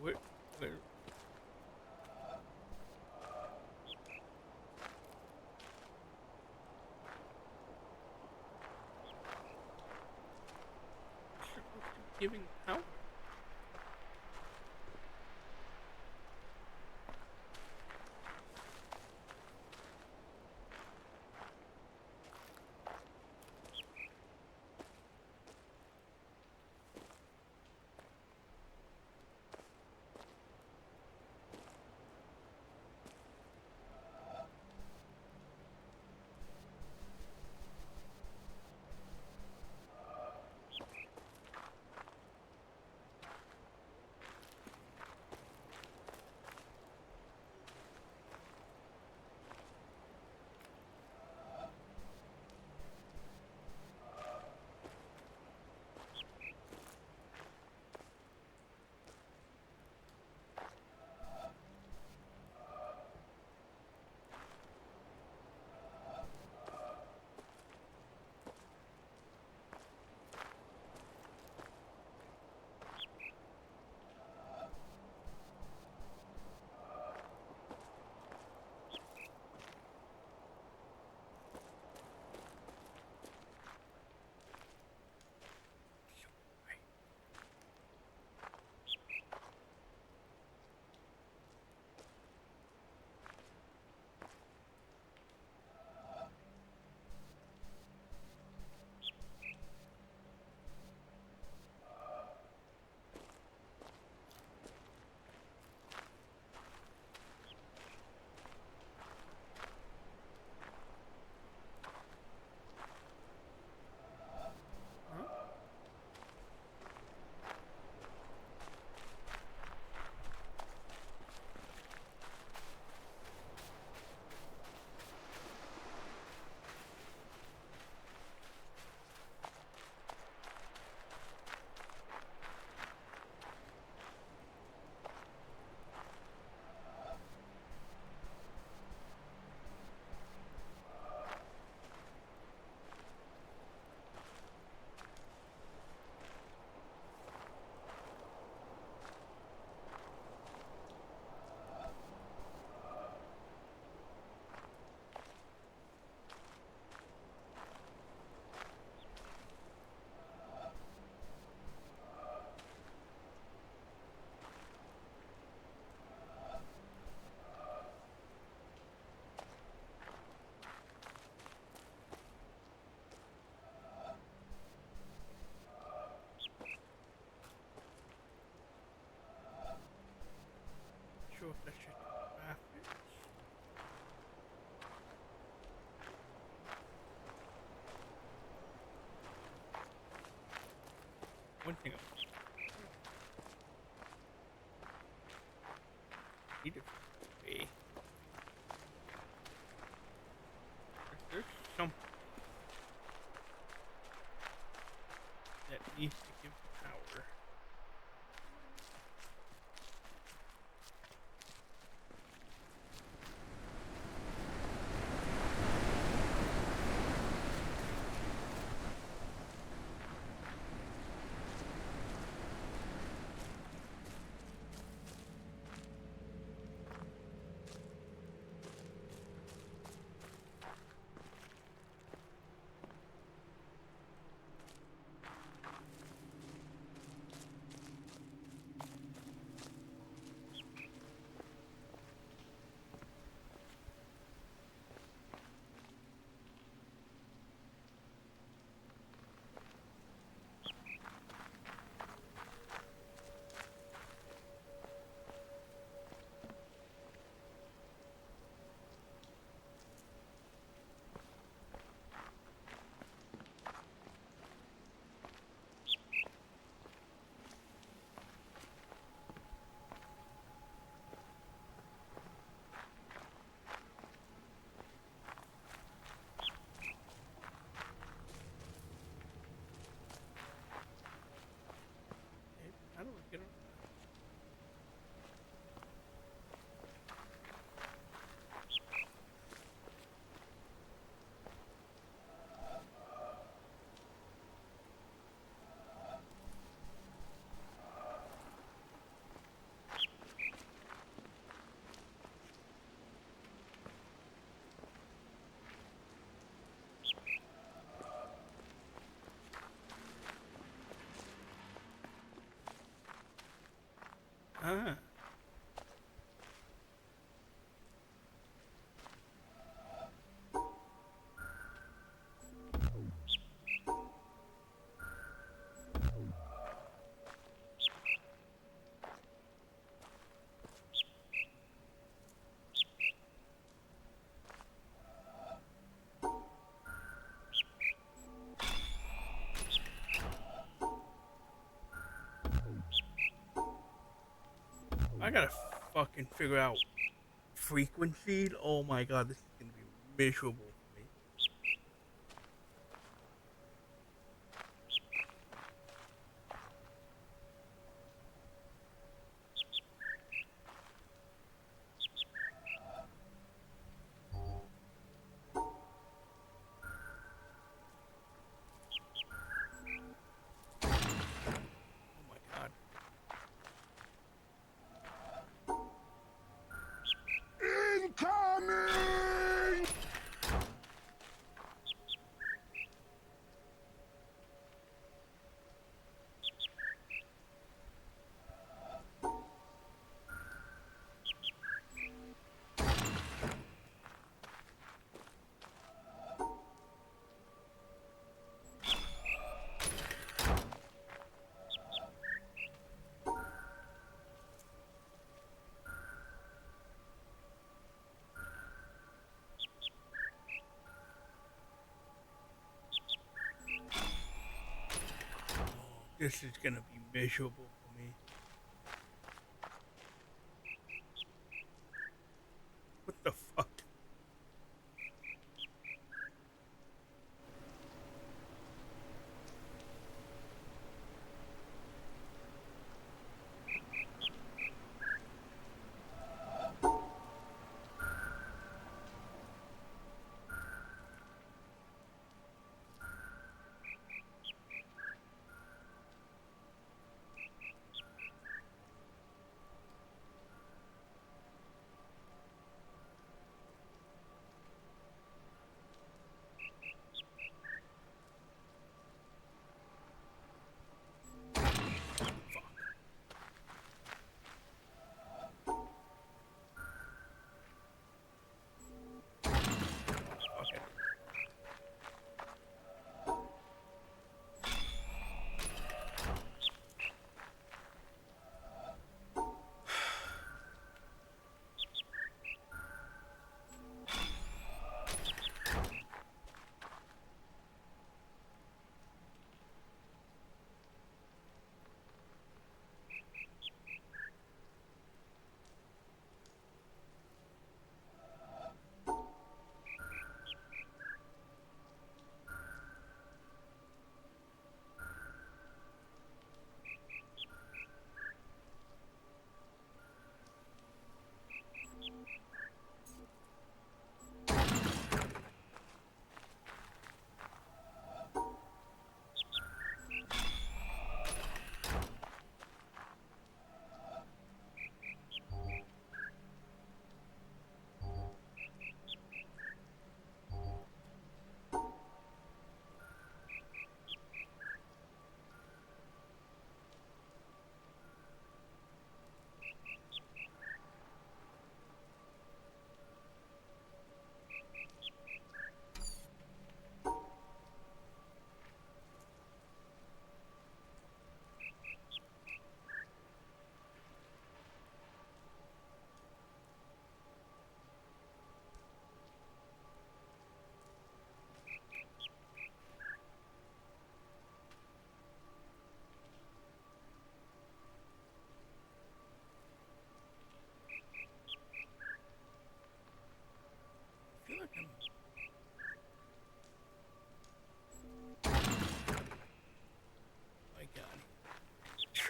Where, where? Giving how? one thing I need to be. There's something that needs to give power. How do I get on? Ah. I gotta fucking figure out frequency. Oh my god, this is gonna be miserable for me. Oh my god. Incoming! This is gonna be miserable for me. What the fuck?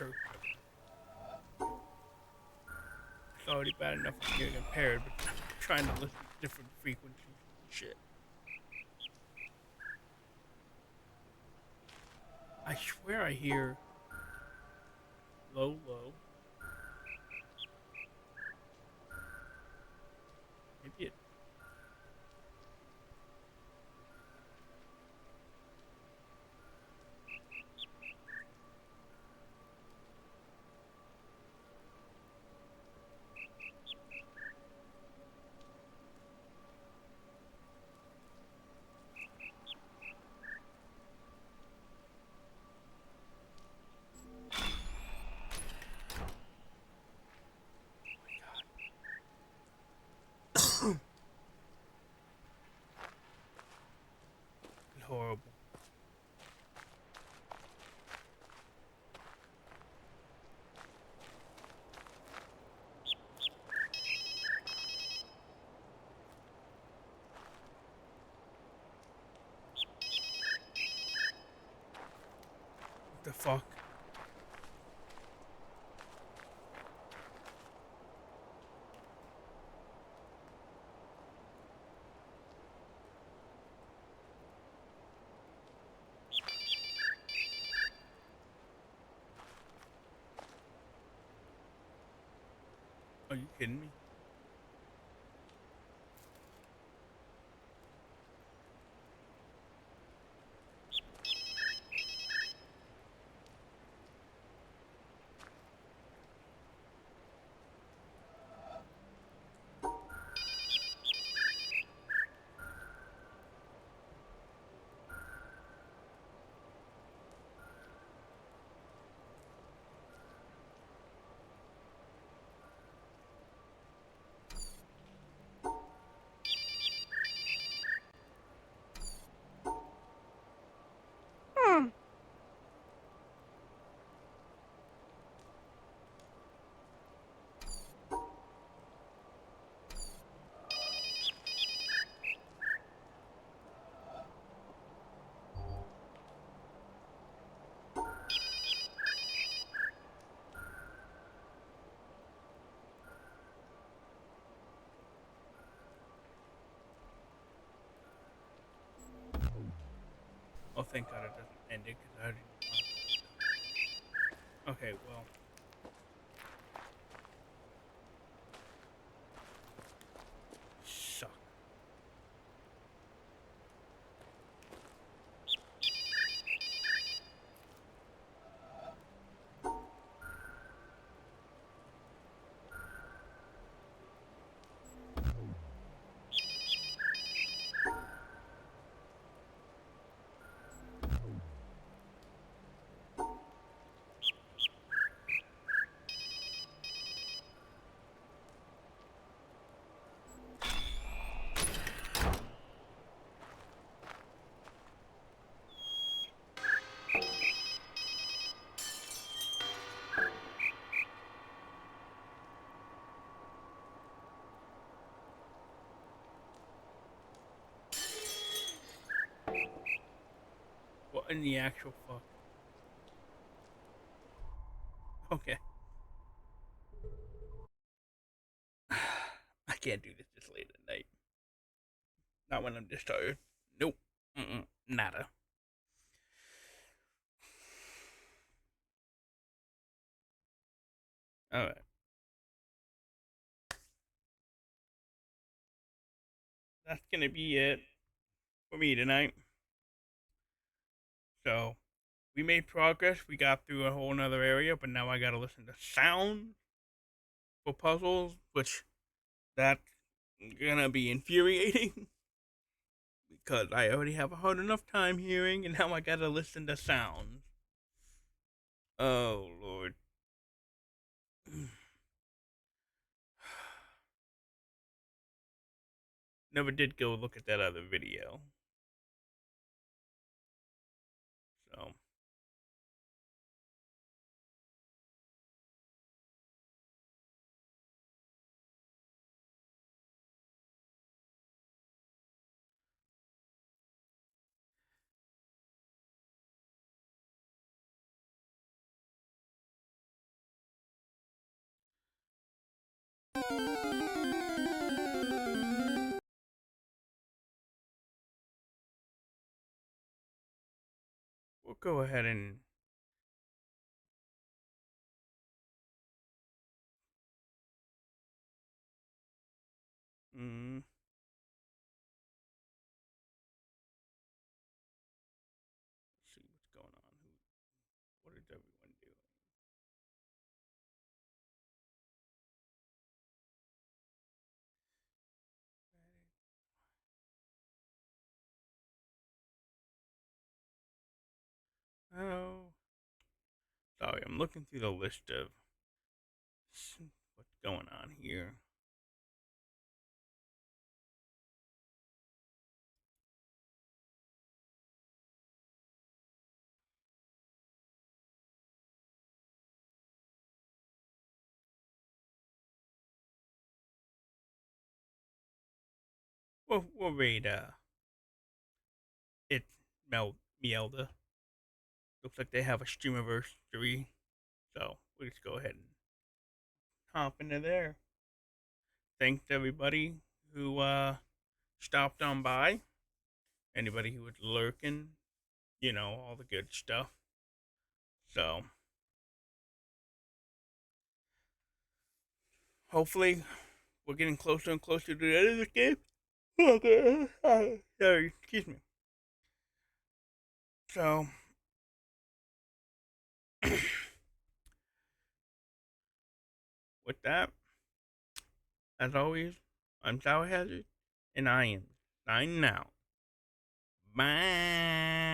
church. It's already bad enough I'm getting impaired, but I'm trying to listen to different frequencies. Shit. I swear I hear low, low. Maybe it. Horrible. What the fuck? Are you kidding me? Oh, thank God it doesn't end it, because I already know. Okay, well. Suck. What in the actual fuck? Okay. I can't do this late at night. Not when I'm just tired. Nope. Nada. Alright. That's gonna be it for me tonight. So, we made progress. We got through a whole nother area, but now I gotta listen to sound for puzzles, which that's gonna be infuriating because I already have a hard enough time hearing, and now I gotta listen to sounds. Oh Lord. Never did go look at that other video. So We'll go ahead and mm, let's see what's going on. What is everyone doing? Oh, sorry, I'm looking through the list of what's going on here. We'll read it's Mielda. Looks like they have a streamiversary, so we'll just go ahead and hop into there. Thanks to everybody who stopped on by. Anybody who was lurking, all the good stuff. So hopefully we're getting closer and closer to the end of this game. Okay. Sorry, excuse me. So with that, as always, I'm Sour Hazard, and I am signing out. Bye.